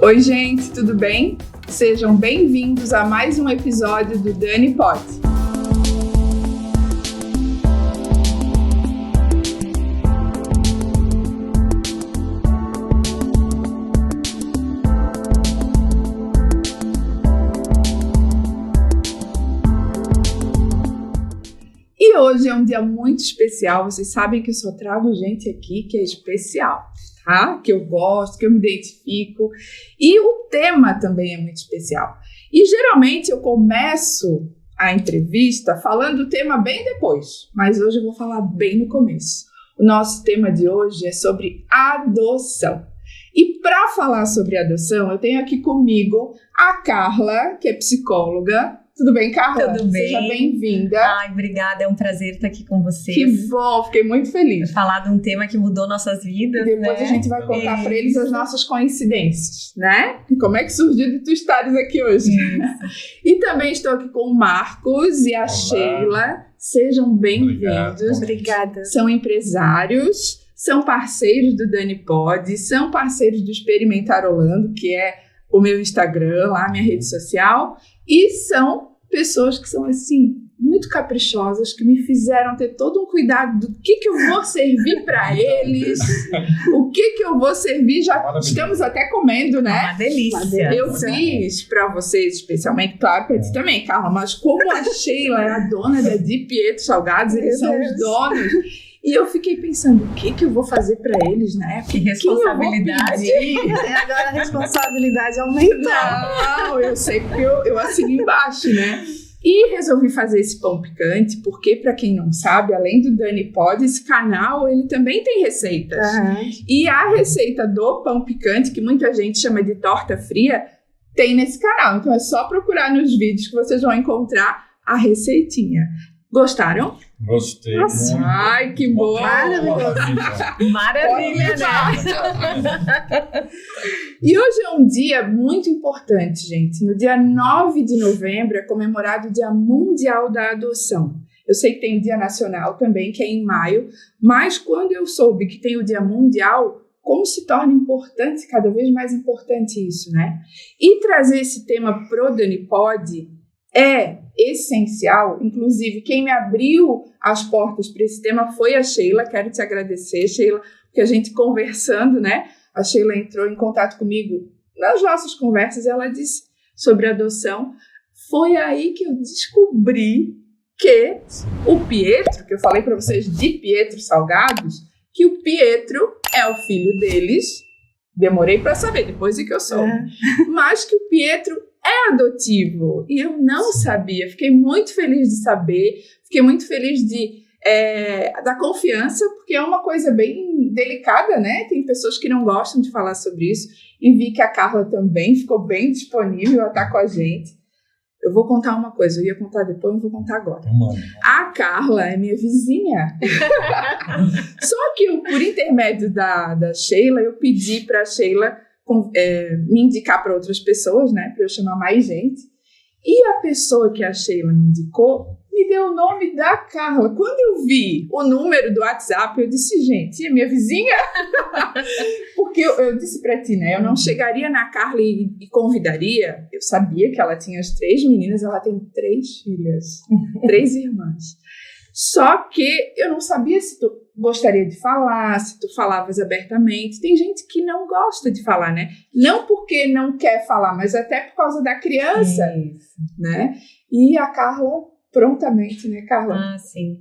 Oi, gente, tudo bem? Sejam bem-vindos a mais um episódio do Dani Pod. E hoje é um dia muito especial. Vocês sabem que eu só trago gente aqui que é especial, tá? Que eu gosto, que eu me identifico. E o tema também é muito especial. E geralmente eu começo a entrevista falando do tema bem depois, mas hoje eu vou falar bem no começo. O nosso tema de hoje é sobre adoção. E para falar sobre adoção, eu tenho aqui comigo a Carla, que é psicóloga. Tudo bem, Carla? Tudo bem. Seja bem-vinda. Ai, obrigada, é um prazer estar aqui com vocês. Que bom, fiquei muito feliz. Falar de um tema que mudou nossas vidas, E depois a gente vai contar para eles as nossas coincidências, né? E como é que surgiu de tu estares aqui hoje. E também estou aqui com o Marcos e a Sheila. Sejam bem-vindos. Obrigada. São empresários, são parceiros do Dani Pod, são parceiros do Experimentar Orlando, que é o meu Instagram, lá, minha rede social. E são pessoas que são, assim, muito caprichosas, que me fizeram ter todo um cuidado do que eu vou servir para eles, o que eu vou servir. Já estamos até comendo, né? Uma delícia. Eu fiz para vocês, especialmente, claro, para ti também, Carla, mas como a Sheila é a dona da Di Pietro Salgados, eles são os donos. E eu fiquei pensando, o que eu vou fazer para eles, né? Que responsabilidade. Agora a responsabilidade aumentou. Não, eu sei porque eu assino embaixo, né? E resolvi fazer esse pão picante, porque, para quem não sabe, além do Dani Pod, esse canal, ele também tem receitas. Uhum. E a receita do pão picante, que muita gente chama de torta fria, tem nesse canal. Então é só procurar nos vídeos que vocês vão encontrar a receitinha. Gostaram? Gostei. Nossa. Muito. Ai, que bom! Maravilha, né? E hoje é um dia muito importante, gente. No dia 9 de novembro é comemorado o Dia Mundial da Adoção. Eu sei que tem o Dia Nacional também, que é em maio, mas quando eu soube que tem o Dia Mundial, como se torna importante, cada vez mais importante isso, né? E trazer esse tema pro Dani Pod é essencial. Inclusive, quem me abriu as portas para esse tema foi a Sheila. Quero te agradecer, Sheila, porque a gente conversando, né? A Sheila entrou em contato comigo nas nossas conversas e ela disse sobre adoção. Foi aí que eu descobri que o Pietro, que eu falei para vocês de Pietro Salgados, que o Pietro é o filho deles. Demorei para saber, depois é que eu soube. Mas que o Pietro é adotivo. E eu não sabia. Fiquei muito feliz de saber. Fiquei muito feliz da confiança, porque é uma coisa bem delicada, né? Tem pessoas que não gostam de falar sobre isso. E vi que a Carla também ficou bem disponível a estar com a gente. Eu vou contar uma coisa. Eu ia contar depois, mas vou contar agora. A Carla é minha vizinha. Só que por intermédio da Sheila, eu pedi para a Sheila me indicar para outras pessoas, né, para eu chamar mais gente. E a pessoa que a Sheila me indicou me deu o nome da Carla. Quando eu vi o número do WhatsApp, eu disse, gente, é minha vizinha? Porque eu disse para ti, né, eu não chegaria na Carla e convidaria. Eu sabia que ela tinha as 3 meninas, ela tem 3 filhas, 3 irmãs. Só que eu não sabia se tu gostaria de falar, se tu falavas abertamente. Tem gente que não gosta de falar, né? Não porque não quer falar, mas até por causa da criança, né? E a Carla, prontamente, né, Carla? Ah, sim.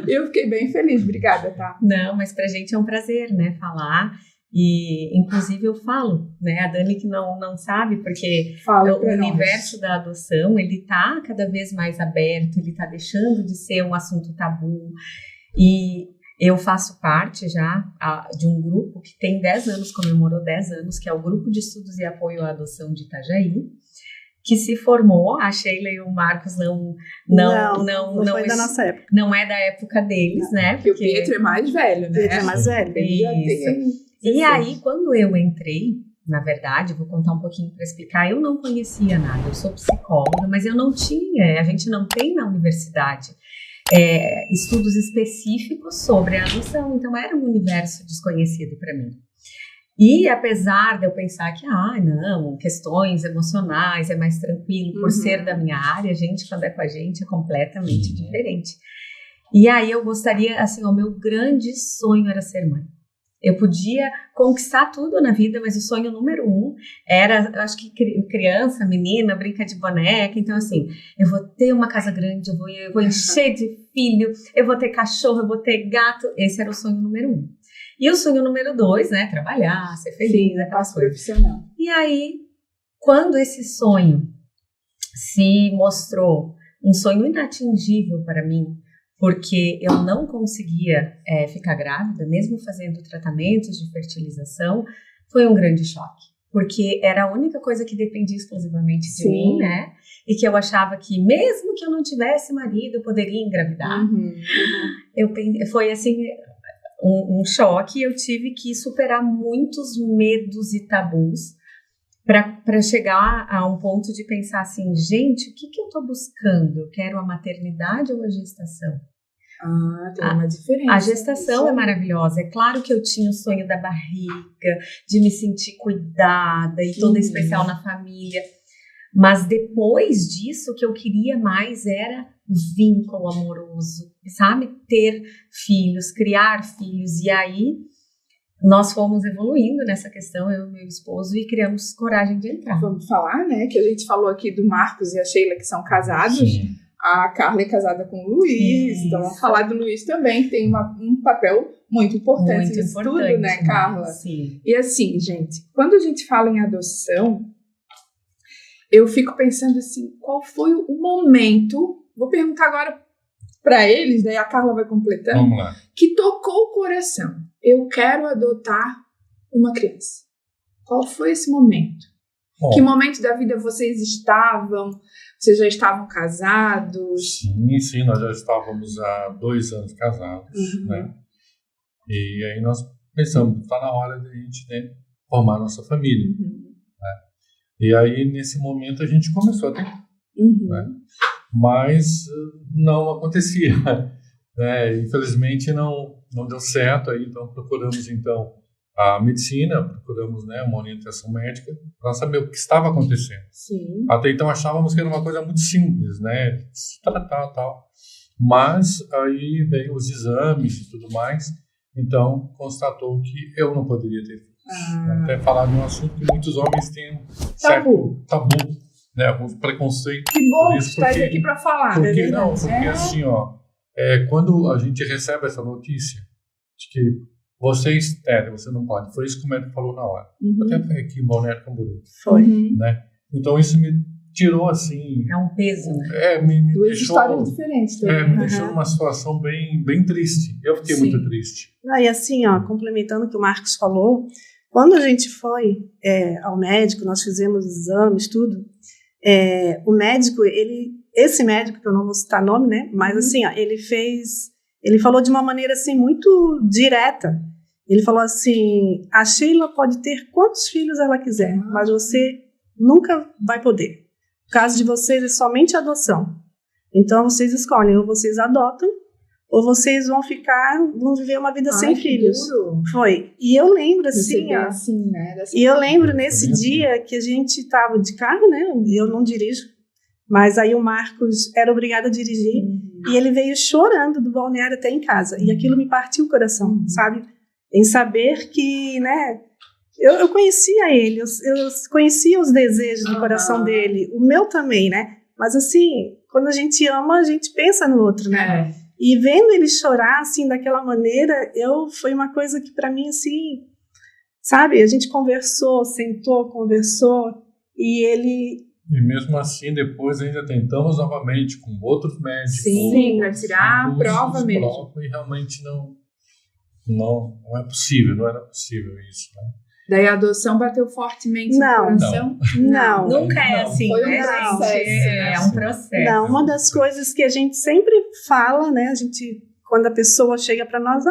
Eu fiquei bem feliz, obrigada, tá? Não, mas pra gente é um prazer, né, falar. E, inclusive, eu falo, né, a Dani que não sabe, porque o universo da adoção, ele tá cada vez mais aberto, ele tá deixando de ser um assunto tabu. E eu faço parte já de um grupo que tem 10 anos, comemorou 10 anos, que é o Grupo de Estudos e Apoio à Adoção de Itajaí, que se formou. A Sheila e o Marcos não foi da nossa época. Não é da época deles, né? Porque o Pietro é mais velho, né? Pietro é mais velho. Isso. E aí, quando eu entrei, na verdade, vou contar um pouquinho para explicar, eu não conhecia nada, eu sou psicóloga, mas eu não tinha, a gente não tem na universidade estudos específicos sobre a adoção, então era um universo desconhecido para mim. E apesar de eu pensar que, não, questões emocionais é mais tranquilo por ser da minha área, gente, quando é com a gente é completamente diferente. E aí eu gostaria, assim, o meu grande sonho era ser mãe. Eu podia conquistar tudo na vida, mas o sonho número 1 era, eu acho que criança, menina, brinca de boneca. Então, assim, eu vou ter uma casa grande, eu vou encher de filho, eu vou ter cachorro, eu vou ter gato. Esse era o sonho número 1. E o sonho número 2, né, trabalhar, ser feliz, aquelas coisas. Profissional. E aí, quando esse sonho se mostrou um sonho inatingível para mim, porque eu não conseguia ficar grávida, mesmo fazendo tratamentos de fertilização, foi um grande choque. Porque era a única coisa que dependia exclusivamente de mim, né? E que eu achava que mesmo que eu não tivesse marido, eu poderia engravidar. Foi assim, um choque. Eu tive que superar muitos medos e tabus para chegar a um ponto de pensar assim, gente, o que eu estou buscando? Eu quero a maternidade ou a gestação? Tem uma diferença. A gestação é maravilhosa. É claro que eu tinha o sonho da barriga, de me sentir cuidada e toda especial na família. Mas depois disso, o que eu queria mais era vínculo amoroso, sabe? Ter filhos, criar filhos. E aí, nós fomos evoluindo nessa questão, eu e meu esposo, e criamos coragem de entrar. Vamos falar, né? Que a gente falou aqui do Marcos e a Sheila, que são casados. Sim. A Carla é casada com o Luiz, então vamos falar do Luiz também, que tem um papel muito importante nisso tudo, né, Carla? Sim. E assim, gente, quando a gente fala em adoção, eu fico pensando assim, qual foi o momento, vou perguntar agora para eles, daí a Carla vai completando, Vamos lá. que tocou o coração. Eu quero adotar uma criança. Qual foi esse momento? Bom, Que momento da vida vocês estavam? Vocês já estavam casados? sim, nós já estávamos há 2 anos casados, né? E aí nós pensamos, está na hora de a gente, né, formar nossa família. Né? E aí, nesse momento, a gente começou a ter. Né? Mas não acontecia. Né? Infelizmente, não deu certo. Aí, então, procuramos, a medicina, procuramos, né, uma orientação médica para saber o que estava acontecendo. Sim. Até então achávamos que era uma coisa muito simples, né, tal. Mas aí veio os exames e tudo mais, então constatou que eu não poderia ter filhos. Até falar de um assunto que muitos homens têm um certo tabu, né, alguns preconceitos. Que bom que está aqui para falar. Porque assim, quando a gente recebe essa notícia de que você não pode. Foi isso que o médico falou na hora. Até foi aqui em Balneário Camboriú. Foi. Né? Então isso me tirou assim... É um peso, né? Me Duas deixou... histórias diferentes também. Me deixou numa situação bem triste. Eu fiquei muito triste. E assim, complementando o que o Marcos falou, quando a gente foi ao médico, nós fizemos exames, tudo, o médico, esse médico, que eu não vou citar nome, né? Mas assim, ele falou de uma maneira assim muito direta. Ele falou assim, a Sheila pode ter quantos filhos ela quiser, mas você nunca vai poder. O caso de vocês é somente adoção. Então vocês escolhem, ou vocês adotam, ou vocês vão viver uma vida sem filhos. Duro. Foi. E eu lembro assim, né? E eu lembro nesse dia que a gente estava de carro, né? Eu não dirijo, mas aí o Marcos era obrigado a dirigir, e ele veio chorando do balneário até em casa. E aquilo me partiu o coração, sabe? Em saber que, né, eu conhecia ele, eu conhecia os desejos do coração dele, o meu também, né? Mas assim, quando a gente ama, a gente pensa no outro, né? E vendo ele chorar, assim, daquela maneira, foi uma coisa que para mim, assim, sabe? A gente sentou, conversou, e ele... E mesmo assim, depois ainda tentamos novamente com outros médicos. Sim, para tirar a prova mesmo. E realmente não é possível, não era possível isso, né? Daí a adoção bateu fortemente no coração? Não. Nunca é assim, foi né, gente? É um processo. Não, uma das coisas que a gente sempre fala, né? Quando a pessoa chega para nós,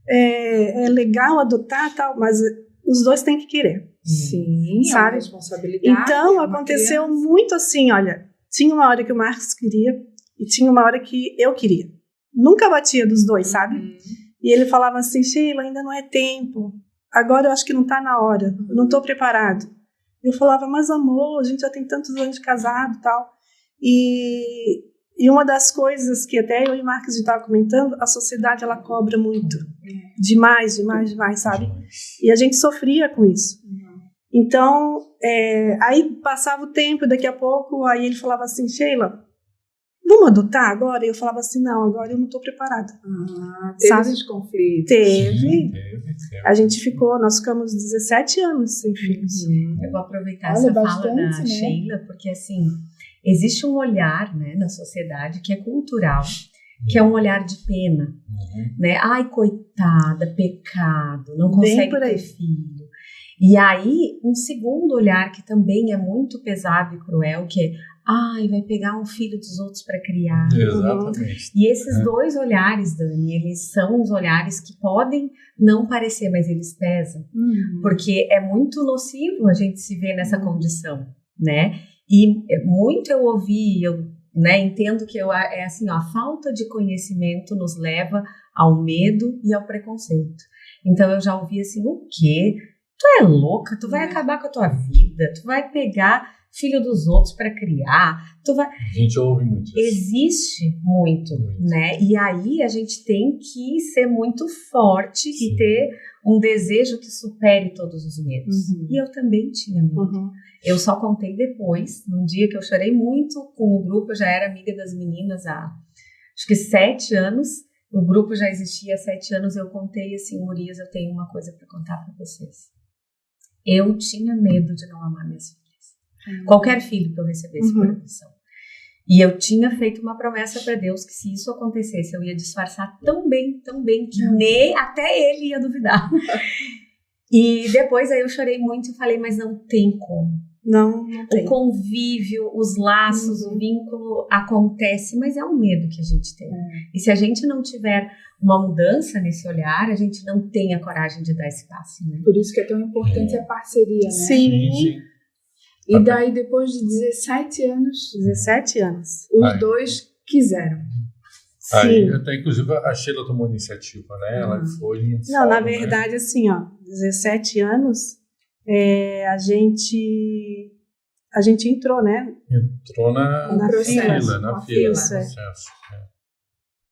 é legal adotar, tal, mas os dois têm que querer. Sim, sabe? É uma responsabilidade. Então, aconteceu muito assim, olha, tinha uma hora que o Marcos queria e tinha uma hora que eu queria. Nunca batia dos dois, sabe? E ele falava assim, Sheila, ainda não é tempo. agora eu acho que não está na hora, eu não estou preparado. Eu falava, mas amor, a gente já tem tantos anos de casado e tal. E uma das coisas que até eu e Marcos estava comentando, a sociedade ela cobra muito. Demais, sabe? E a gente sofria com isso. Então, aí passava o tempo, daqui a pouco, aí ele falava assim, Sheila, vamos adotar agora? E eu falava assim, não, agora eu não estou preparada. Teve esses conflitos? Teve. Nós ficamos 17 anos sem filhos. Eu vou aproveitar essa fala da Sheila, porque assim, existe um olhar, né, na sociedade que é cultural, que é um olhar de pena, né? Ai, coitada, pecado, não consegue ter filho. E aí, um segundo olhar que também é muito pesado e cruel, que é, ai, vai pegar um filho dos outros para criar. Exatamente. E esses dois olhares, Dani, eles são os olhares que podem não parecer, mas eles pesam. Porque é muito nocivo a gente se ver nessa condição, né? E muito eu ouvi, né, entendo que é assim, ó, a falta de conhecimento nos leva ao medo e ao preconceito. Então eu já ouvi assim, o quê? Tu é louca? Tu vai acabar com a tua vida? Tu vai pegar filho dos outros para criar? A gente ouve muito isso. Existe muito, né? E aí a gente tem que ser muito forte e ter um desejo que supere todos os medos. E eu também tinha medo. Eu só contei depois, num dia que eu chorei muito com o grupo, eu já era amiga das meninas há, acho que 7 anos, o grupo já existia há 7 anos, eu contei assim, Murias, eu tenho uma coisa para contar para vocês. Eu tinha medo de não amar minhas filhas. Qualquer filho que eu recebesse por adoção. E eu tinha feito uma promessa para Deus que se isso acontecesse, eu ia disfarçar tão bem, que nem até ele ia duvidar. E depois aí eu chorei muito e falei, mas não tem como. Não tem. O convívio, os laços, o vínculo acontece, mas é um medo que a gente tem. E se a gente não tiver uma mudança nesse olhar, a gente não tem a coragem de dar esse passo, né? Por isso que é tão importante a parceria, né? Sim. E daí, depois de 17 anos... 17 anos. Os dois quiseram. Aí, até, inclusive, a Sheila tomou iniciativa, né? Ela foi... Não, na verdade, assim, ó, 17 anos, a gente entrou, né? Entrou na fila.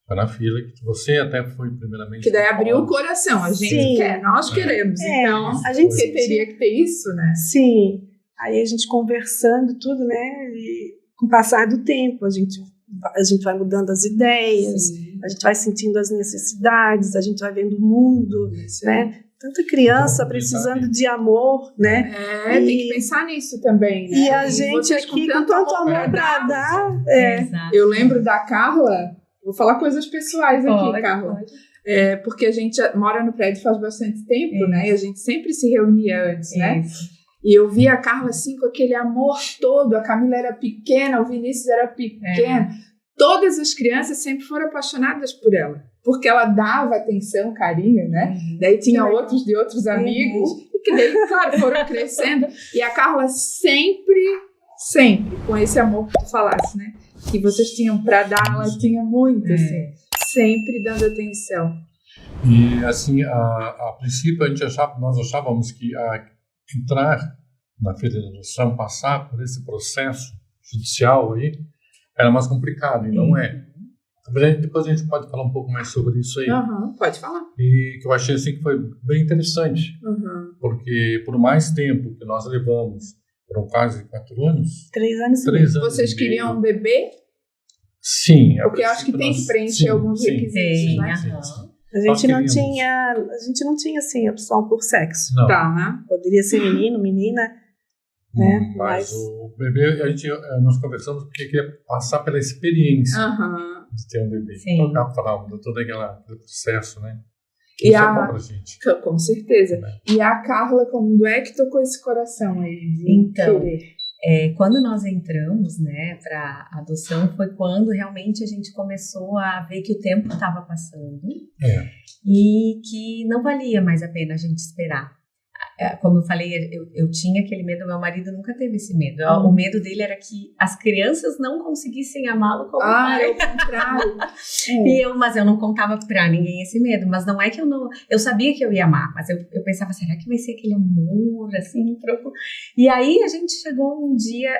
Foi na fila que você até foi primeiramente... Que daí abriu o coração, a gente quer, nós queremos, então a gente teria que ter isso, né? Sim, aí a gente conversando tudo, né, e com o passar do tempo, a gente vai mudando as ideias, a gente vai sentindo as necessidades, a gente vai vendo o mundo, né? Tanta criança precisando de amor, né? Tem que pensar nisso também, né? E a gente aqui com tanto amor para dar. Eu lembro da Carla, vou falar coisas pessoais aqui, Carla. Porque a gente mora no prédio faz bastante tempo, né? E a gente sempre se reunia antes, né? E eu via a Carla assim com aquele amor todo. A Camila era pequena, o Vinícius era pequeno. Todas as crianças sempre foram apaixonadas por ela. Porque ela dava atenção, carinho, né? Daí tinha outros de outros amigos. E que daí, claro, foram crescendo. E a Carla sempre, com esse amor que tu falasse, né? Que vocês tinham para dar, ela tinha muito, assim. Sempre dando atenção. E, assim, a princípio, nós achávamos que entrar na fila de adoção, passar por esse processo judicial aí, era mais complicado, e não é. Depois a gente pode falar um pouco mais sobre isso aí. Pode falar. E que eu achei assim que foi bem interessante, porque por mais tempo que nós levamos, foram quase 4 anos. 3 anos. 3 anos. Vocês queriam um bebê? Sim. Porque eu acho que tem que preencher alguns requisitos, né? A gente não tinha assim opção por sexo. Não. Tá. Poderia ser menino, menina, né? Mas o bebê, nós conversamos porque queria passar pela experiência de ter um bebê, tocar a fralda, todo aquele processo, né? Isso é bom pra gente. Com certeza. E a Carla, como é que tocou esse coração aí? Então, quando nós entramos, né, para adoção, foi quando realmente a gente começou a ver que o tempo estava passando e que não valia mais a pena a gente esperar. como eu falei, eu tinha aquele medo, meu marido nunca teve esse medo. O medo dele era que as crianças não conseguissem amá-lo como pai. É o contrário. Mas eu não contava pra ninguém esse medo. Mas não é que eu sabia que eu ia amar, mas eu pensava, será que vai ser aquele amor, assim, troco? E aí a gente chegou um dia,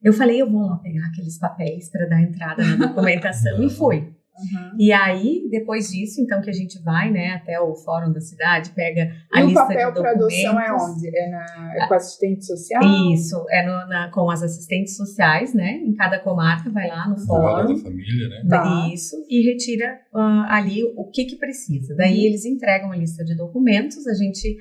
eu falei, eu vou lá pegar aqueles papéis para dar entrada na documentação, e fui. E aí, depois disso, então, que a gente vai, né, até o fórum da cidade, pega a lista de documentos. E o papel para adoção é onde? É com a assistente social? Isso, com as assistentes sociais, né, em cada comarca, vai lá no fórum. Da família, né? Tá. Isso, e retira ali o que precisa. Daí eles entregam a lista de documentos, a gente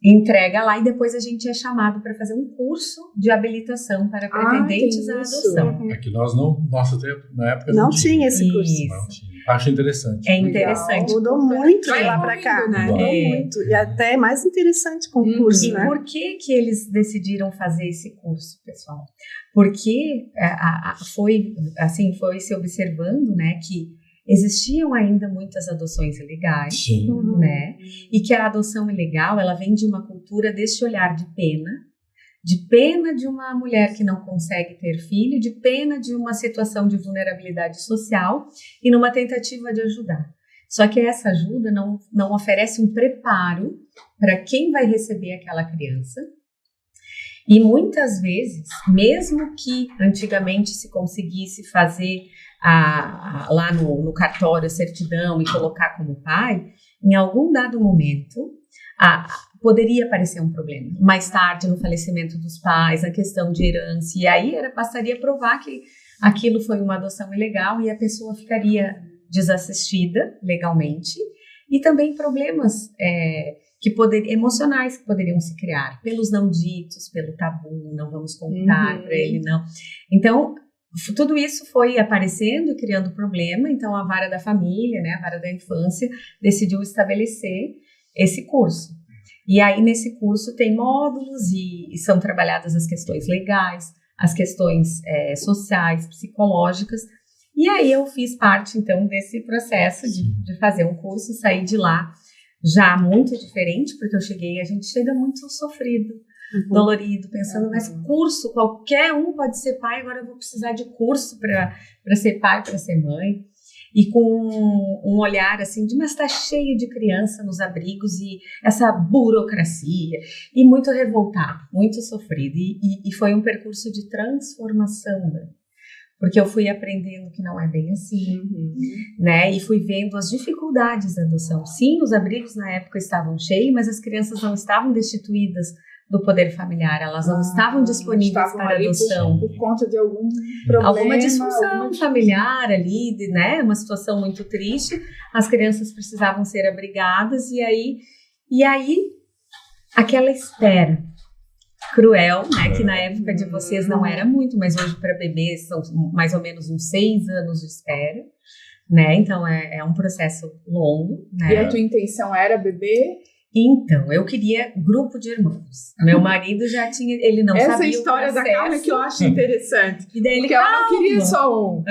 entrega lá e depois a gente é chamado para fazer um curso de habilitação para pretendentes à adoção. É que nós nosso tempo, na época, não tinha esse curso. Não tinha. Acho interessante. É interessante. Mudou muito de lá para cá, né? Mudou muito. E até é mais interessante com o curso, né? E por que eles decidiram fazer esse curso, pessoal? Porque foi se observando, né, que existiam ainda muitas adoções ilegais, né? E que a adoção ilegal, ela vem de uma cultura deste olhar de pena de uma mulher que não consegue ter filho, de pena de uma situação de vulnerabilidade social e numa tentativa de ajudar. Só que essa ajuda não oferece um preparo para quem vai receber aquela criança. E muitas vezes, mesmo que antigamente se conseguisse fazer lá no cartório a certidão e colocar como pai, em algum dado momento poderia aparecer um problema. Mais tarde, no falecimento dos pais, na questão de herança, e aí bastaria provar que aquilo foi uma adoção ilegal e a pessoa ficaria desassistida legalmente, e também problemas emocionais que poderiam se criar pelos não ditos, pelo tabu, não vamos contar para ele, não. Então, tudo isso foi aparecendo e criando problema. Então, a vara da família, né, a vara da infância, decidiu estabelecer esse curso. E aí, nesse curso, tem módulos e são trabalhadas as questões legais, as questões sociais, psicológicas. E aí, eu fiz parte, então, desse processo de fazer um curso, sair de lá já muito diferente, porque a gente chega muito sofrido, dolorido, pensando, mas curso, qualquer um pode ser pai, agora eu vou precisar de curso para ser pai, para ser mãe. E com um olhar assim, mas está cheio de criança nos abrigos e essa burocracia, e muito revoltado, muito sofrido. E foi um percurso de transformação, né? Porque eu fui aprendendo que não é bem assim, né? E fui vendo as dificuldades da adoção. Sim, os abrigos na época estavam cheios, mas as crianças não estavam destituídas do poder familiar, elas não estavam disponíveis para adoção. Por conta de algum problema. Alguma disfunção familiar ali, né? Uma situação muito triste. As crianças precisavam ser abrigadas e aí aquela espera cruel, né, que na época de vocês não era muito, mas hoje para bebês são mais ou menos uns 6 anos de espera, né, então é um processo longo, né. E a tua intenção era bebê? Então, eu queria grupo de irmãos. Meu marido já tinha, ele não sabia o processo. Essa história da Carla que eu acho interessante. E daí porque ela não queria só um.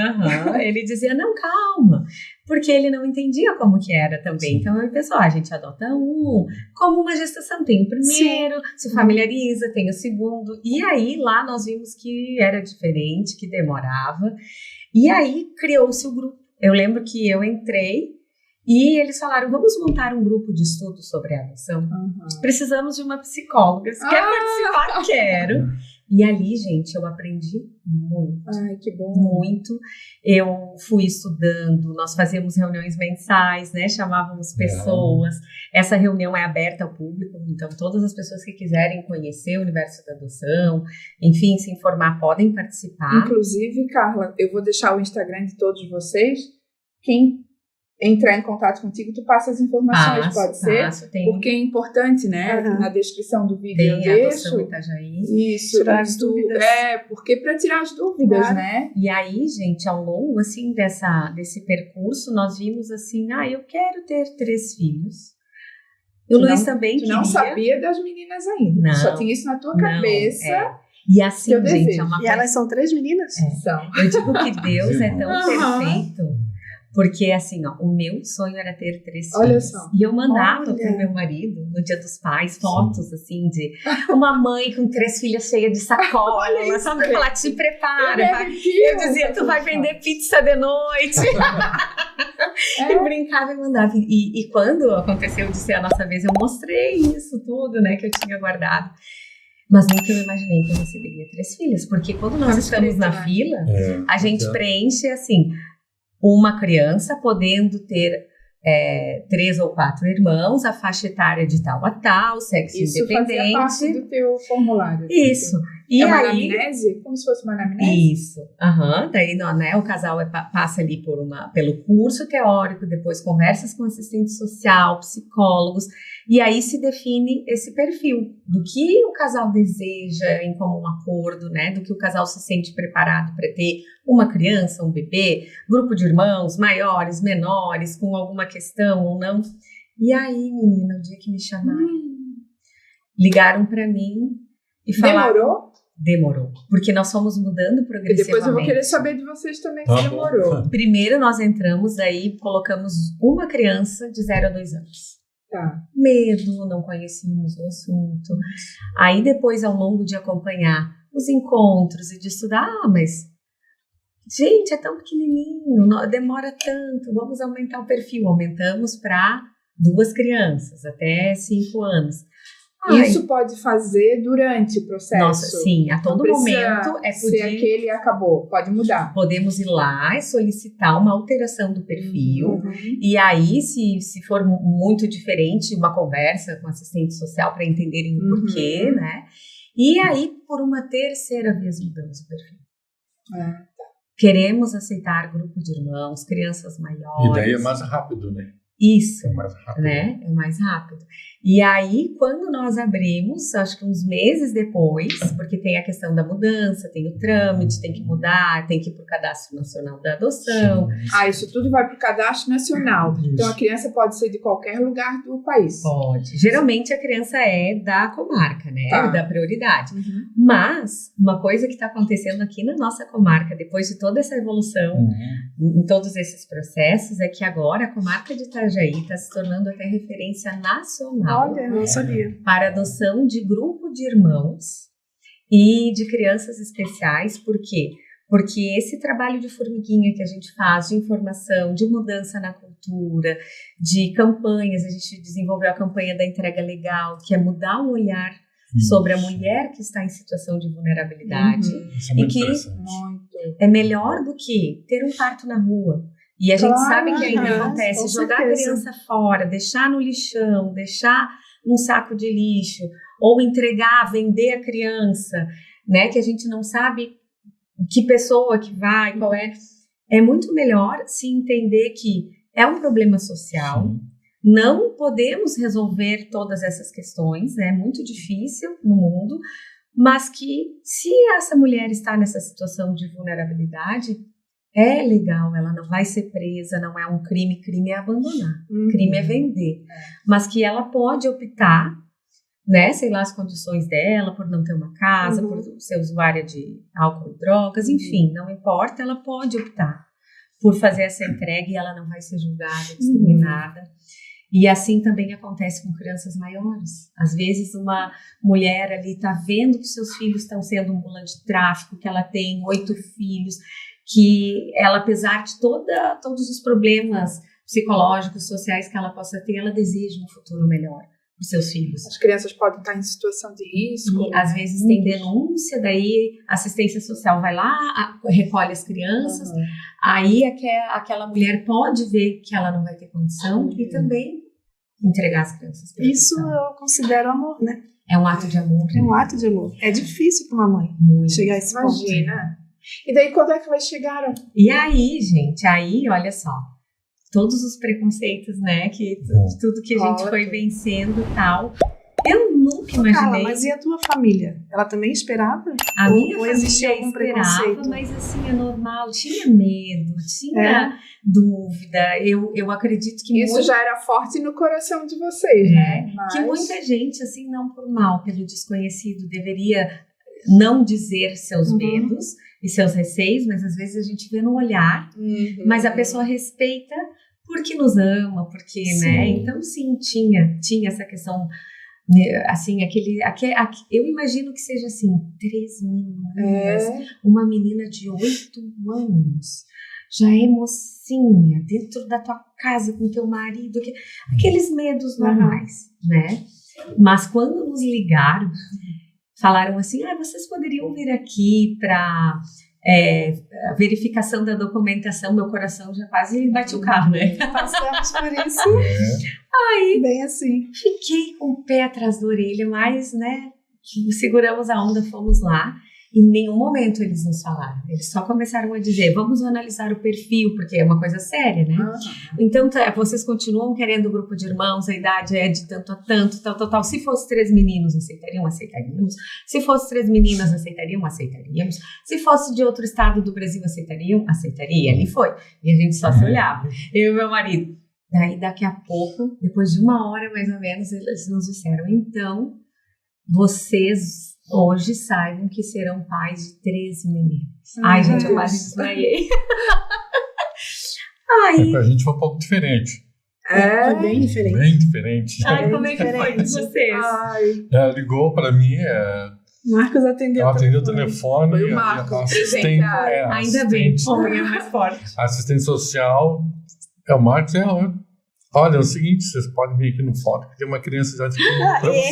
Ele dizia, não, calma. Porque ele não entendia como que era também. Então, eu pensei, a gente adota um. Como uma gestação, tem o primeiro, se familiariza, tem o segundo. E aí, lá nós vimos que era diferente, que demorava. E aí, criou-se o grupo. Eu lembro que eu entrei, e eles falaram, vamos montar um grupo de estudo sobre a adoção? Precisamos de uma psicóloga. Você quer participar? Quero. E ali, gente, eu aprendi muito. Ai, que bom. Muito. Eu fui estudando, nós fazíamos reuniões mensais, né? Chamávamos pessoas. Essa reunião é aberta ao público, então todas as pessoas que quiserem conhecer o universo da adoção, enfim, se informar, podem participar. Inclusive, Carla, eu vou deixar o Instagram de todos vocês. Quem entrar em contato contigo, tu passa as informações, pode ser? Porque é importante, né? Na descrição do vídeo eu deixo. Adoção Itajaí. Isso. Tirar as dúvidas. Porque para tirar as dúvidas, né? E aí, gente, ao longo, assim, desse percurso, nós vimos assim, eu quero ter 3 filhos. E o Luiz também queria. Tu não sabia das meninas ainda. Não. Só tinha isso na tua cabeça. E assim, gente, E elas são 3 meninas? São. Eu digo que Deus é tão perfeito, Porque, assim, ó, o meu sonho era ter 3 Olha filhos. só. E eu mandava pro meu marido, no Dia dos Pais, fotos, assim, de uma mãe com 3 filhas cheias de sacola. Ela só me falar, te prepara. Eu dizia, tu vai vender pizza de noite. E brincava e mandava. E quando aconteceu de ser a nossa vez, eu mostrei isso tudo, né, que eu tinha guardado. Mas nunca eu imaginei que eu receberia 3 filhas. Porque quando nós estamos na fila, a gente preenche, assim, uma criança podendo ter 3 ou 4 irmãos, a faixa etária de tal a tal, sexo independente. Isso fazia parte do teu formulário. Isso. E uma aí, anamnese? Como se fosse uma anamnese? Isso. Daí, né, o casal passa ali pelo curso teórico, depois conversas com assistente social, psicólogos, e aí se define esse perfil do que o casal deseja em comum acordo, né, do que o casal se sente preparado para ter uma criança, um bebê, grupo de irmãos, maiores, menores, com alguma questão ou não. E aí, menina, o dia que me chamaram, ligaram para mim e falaram... Demorou, porque nós fomos mudando progressivamente. E depois eu vou querer saber de vocês também se demorou. Primeiro nós entramos, aí colocamos uma criança de 0 a 2 anos. Tá. Medo, não conhecíamos o assunto. Aí depois, ao longo de acompanhar os encontros e de estudar, mas... gente, é tão pequenininho, demora tanto, vamos aumentar o perfil. Aumentamos para 2 crianças, até 5 anos. Isso pode fazer durante o processo? Nossa, sim, a todo momento se aquele acabou, pode mudar. Podemos ir lá e solicitar uma alteração do perfil. E aí, se for muito diferente, uma conversa com assistente social para entenderem o porquê, né? E aí, por uma 3ª vez, mudamos o perfil. Queremos aceitar grupo de irmãos, crianças maiores. E daí é mais rápido, né? Isso, é mais rápido, né? É mais rápido. E aí, quando nós abrimos, acho que uns meses depois, porque tem a questão da mudança, tem o trâmite, tem que mudar, tem que ir para o Cadastro Nacional da Adoção. Isso tudo vai para o Cadastro Nacional. Isso. Então, a criança pode ser de qualquer lugar do país. Pode. Geralmente, a criança é da comarca, né? Da prioridade. Mas, uma coisa que está acontecendo aqui na nossa comarca, depois de toda essa evolução, em todos esses processos, é que agora a comarca de Itajaí está se tornando até referência nacional. Olha, não sabia. Para adoção de grupo de irmãos e de crianças especiais. Por quê? Porque esse trabalho de formiguinha que a gente faz, de informação, de mudança na cultura, de campanhas, a gente desenvolveu a campanha da entrega legal, que é mudar o olhar sobre a mulher que está em situação de vulnerabilidade. Isso é muito é melhor do que ter um parto na rua. E a gente sabe que ainda acontece jogar a criança fora, deixar no lixão, deixar num saco de lixo, ou entregar, vender a criança, né? Que a gente não sabe que pessoa que vai, qual é. É muito melhor se entender que é um problema social, não podemos resolver todas essas questões, né? É muito difícil no mundo, mas que se essa mulher está nessa situação de vulnerabilidade, é legal, ela não vai ser presa, não é um crime, crime é abandonar, crime é vender, mas que ela pode optar, né, sei lá as condições dela, por não ter uma casa, por ser usuária de álcool e drogas, enfim, não importa, ela pode optar por fazer essa entrega e ela não vai ser julgada, discriminada. E assim também acontece com crianças maiores. Às vezes uma mulher ali está vendo que seus filhos estão sendo mula de tráfico, que ela tem 8 filhos, que ela, apesar de todos os problemas psicológicos, sociais que ela possa ter, ela deseja um futuro melhor para os seus filhos. As crianças podem estar em situação de risco. E, às vezes tem denúncia, daí a assistência social vai lá, recolhe as crianças, aí aquela mulher pode ver que ela não vai ter condição e também entregar as crianças. Isso eu considero amor, né? É um ato de amor. É um ato de amor. É difícil para uma mãe chegar a esse ponto. Imagina. E daí, quando é que vai chegar? E aí, gente, olha só, todos os preconceitos, né, tudo que a gente foi vencendo e tal, eu nunca imaginei. Carla, mas e a tua família? Ela também esperava? A minha família existia algum esperava, preconceito? mas assim, é normal, tinha medo, tinha dúvida, eu acredito que isso já era forte no coração de vocês, né? Que muita gente, assim, não por mal, pelo desconhecido, deveria não dizer seus medos e seus receios, mas às vezes a gente vê no olhar, mas a pessoa respeita porque nos ama, porque, né? Então, sim, tinha essa questão, assim, eu imagino que seja assim, 3 meninas, uma menina de 8 anos, já é mocinha, dentro da tua casa com teu marido, aqueles medos normais, né? Mas quando nos ligaram, falaram assim, vocês poderiam vir aqui para verificação da documentação, meu coração já quase bate o carro, né? Passamos por isso. Aí, bem assim. Fiquei com o pé atrás da orelha, mas, né, seguramos a onda, fomos lá. Em nenhum momento eles nos falaram. Eles só começaram a dizer, vamos analisar o perfil, porque é uma coisa séria, né? Então, vocês continuam querendo o grupo de irmãos, a idade é de tanto a tanto, tal. Se fosse 3 meninos, aceitaríamos. Se fosse 3 meninas, aceitaríamos. Se fosse de outro estado do Brasil, aceitaria. E ali foi. E a gente só se olhava. Eu e meu marido. Daí, daqui a pouco, depois de 1 hora mais ou menos, eles nos disseram, então, vocês hoje saibam que serão pais de 3 meninos. Ai, gente, eu quase desmaiei. Pra gente foi um pouco diferente. Foi bem diferente. Bem diferente. Ai, como é que foi com vocês? Ela ligou para mim, Marcos atendeu. Ela atendeu o telefone. Foi o Marcos, assistente, ainda bem, é mais forte. Assistente social, o Marcos olha, é o seguinte, vocês podem vir aqui no fórum, que tem uma criança já de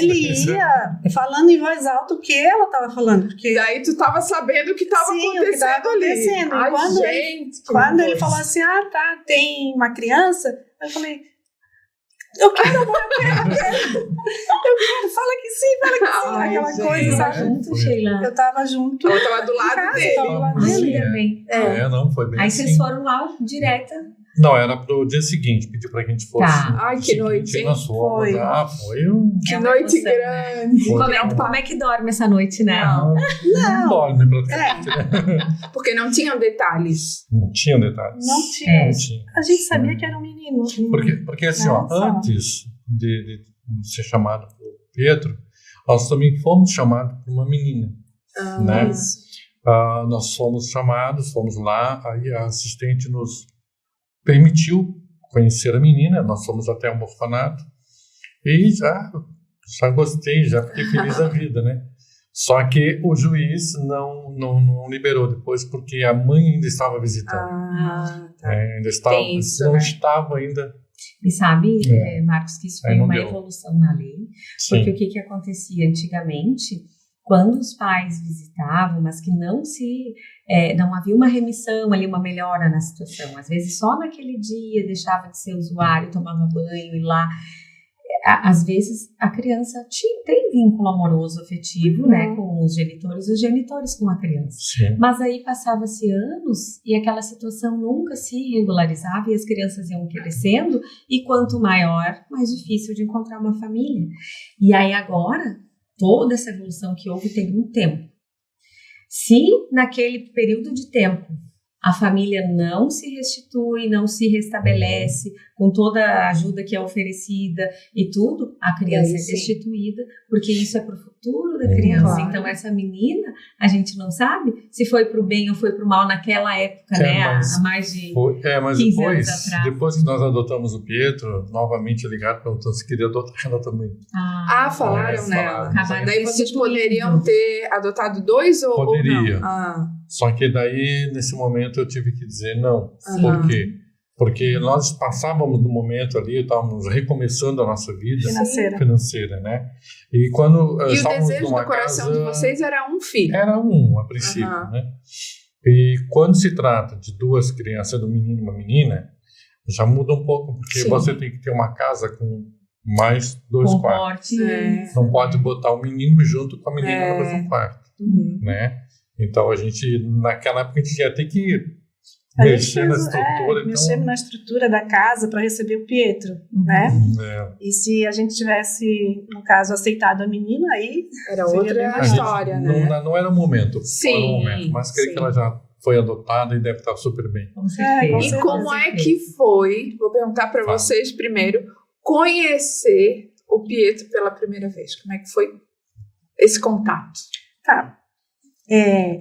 ele ia falando em voz alta o que ela estava falando. Porque... Daí tu estava sabendo o que estava acontecendo ali. Ai, quando ele falou assim, tem uma criança, eu falei, eu quero, amor, eu quero. Fala que sim. Aquela coisa, sabe? Junto, Sheila. Eu tava junto. Eu tava do lado dele. Também. Não, foi bem Aí assim. vocês foram lá, direta. Não, era pro dia seguinte, pedi pra que a gente fosse. Ai, que noite, hein? Nós fomos, Que noite grande. Como é que dorme essa noite, né? Não dorme praticamente, né? Porque não tinham detalhes. Não tinha detalhes. Não tinha. A gente sabia que era um menino. Porque assim, antes de ser chamado por Pedro, nós também fomos chamados por uma menina, né? Nós fomos chamados, fomos lá, aí a assistente nos permitiu conhecer a menina, nós fomos até um orfanato e já gostei, já fiquei feliz da vida, né? Só que o juiz não liberou depois porque a mãe ainda estava visitando. Ainda estava, estava ainda. E sabe, Marcos, que isso foi uma evolução na lei, porque o que acontecia antigamente? Quando os pais visitavam, mas que não havia uma remissão ali, uma melhora na situação. Às vezes só naquele dia deixava de ser usuário, tomava banho e lá. Às vezes a criança tem vínculo amoroso, afetivo, né, com os genitores com a criança. Sim. Mas aí passava-se anos e aquela situação nunca se regularizava e as crianças iam crescendo e quanto maior, mais difícil de encontrar uma família. E aí agora... Toda essa evolução que houve tem um tempo. Se naquele período de tempo a família não se restitui, não se restabelece com toda a ajuda que é oferecida e tudo, a criança é destituída, porque isso é para o futuro da criança. Claro. Então essa menina, a gente não sabe se foi para o bem ou foi para o mal naquela época, né? Há mais de 15 anos atrás. Depois que nós adotamos o Pietro, novamente ligaram perguntando se queria adotar ela também. Falaram nela. Daí vocês restituindo. poderiam ter adotado 2 ou Poderia. não? Só que daí, nesse momento, eu tive que dizer não. Por quê? Porque nós passávamos no momento ali, estávamos recomeçando a nossa vida financeira, né? E quando E o estávamos desejo numa do coração casa, de vocês era um filho. Era a princípio, né? E quando se trata de 2 crianças, um menino e uma menina, já muda um pouco, porque você tem que ter uma casa com mais 2 quartos. Não pode botar o menino junto com a menina no mesmo quarto, né? Então, naquela época, a gente ia ter que mexer na estrutura. Mexemos na estrutura da casa para receber o Pietro, né? E se a gente tivesse, no caso, aceitado a menina, aí era outra história, né? Não era o momento. Sim. Mas creio que ela já foi adotada e deve estar super bem. Com certeza. E como é que foi, vou perguntar para vocês primeiro, conhecer o Pietro pela primeira vez? Como é que foi esse contato?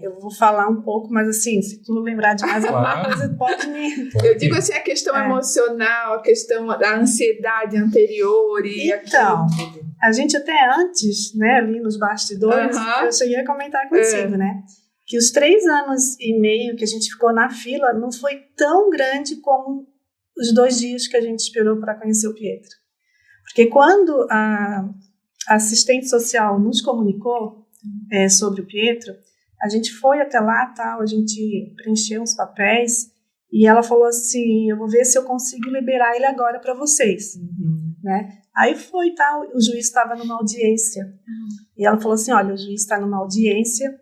Eu vou falar um pouco, mas assim, se tu lembrar de mais alguma coisa, pode me... Eu digo assim, a questão emocional, a questão da ansiedade anterior e então, a gente até antes, né, ali nos bastidores, eu cheguei a comentar contigo, né, que os 3 anos e meio que a gente ficou na fila não foi tão grande como os 2 dias que a gente esperou para conhecer o Pietro. Porque quando a assistente social nos comunicou sobre o Pietro, a gente foi até lá, tal, a gente preencheu uns papéis e ela falou assim, eu vou ver se eu consigo liberar ele agora para vocês, né? Aí foi, tal, o juiz estava numa audiência e ela falou assim, olha, o juiz está numa audiência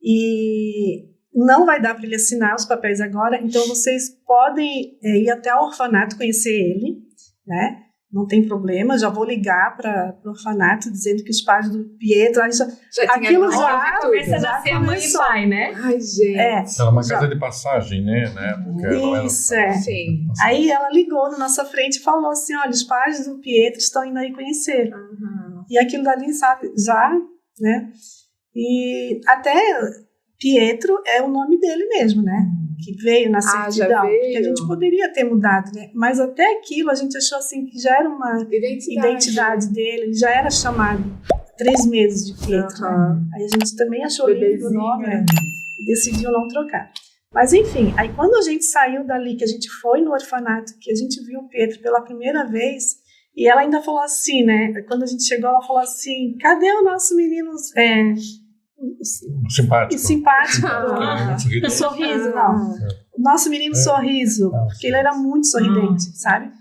e não vai dar para ele assinar os papéis agora, então vocês podem ir até o orfanato conhecer ele, né? Não tem problema, já vou ligar para o orfanato dizendo que os pais do Pietro... Aquilo já começa a ser a mãe e pai, né? Ai, gente. Era uma casa de passagem, né? Isso, Sim. Aí ela ligou na nossa frente e falou assim, olha, os pais do Pietro estão indo aí conhecer. E aquilo dali, sabe, já, né? E até Pietro é o nome dele mesmo, né? Que veio na certidão, porque a gente poderia ter mudado, né? Mas até aquilo a gente achou assim que já era uma identidade dele, ele já era chamado 3 meses de Pietro, né? Aí a gente também achou lindo o nome, e decidiu não trocar. Mas enfim, aí quando a gente saiu dali, que a gente foi no orfanato, que a gente viu o Pietro pela primeira vez, e ela ainda falou assim, né? Quando a gente chegou, ela falou assim, cadê o nosso menino... simpático. O sorriso, não. O nosso menino sorriso, porque ele era muito sorridente, sabe?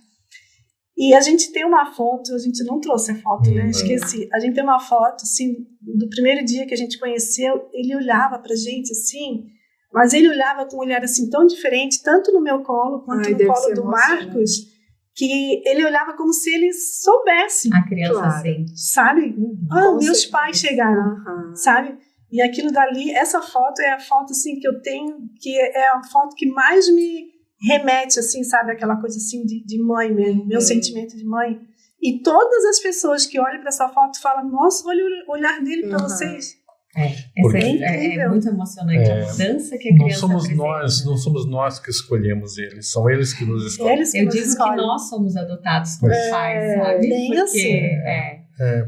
E a gente tem uma foto, a gente não trouxe a foto, né? Esqueci. A gente tem uma foto, assim, do primeiro dia que a gente conheceu, ele olhava pra gente, assim, mas ele olhava com um olhar, assim, tão diferente, tanto no meu colo, quanto no colo do Marcos, que ele olhava como se ele soubesse. A criança sente. Sabe? Meus pais chegaram, sabe? E aquilo dali, essa foto é a foto, assim, que eu tenho, que é a foto que mais me remete, assim, sabe? Aquela coisa, assim, de mãe mesmo, meu sentimento de mãe. E todas as pessoas que olham para essa foto falam, nossa, olha o olhar dele para vocês. É muito emocionante a mudança que a criança não somos nós que escolhemos eles, são eles que nos escolhem. Eu digo que nós somos adotados por pais, sabe?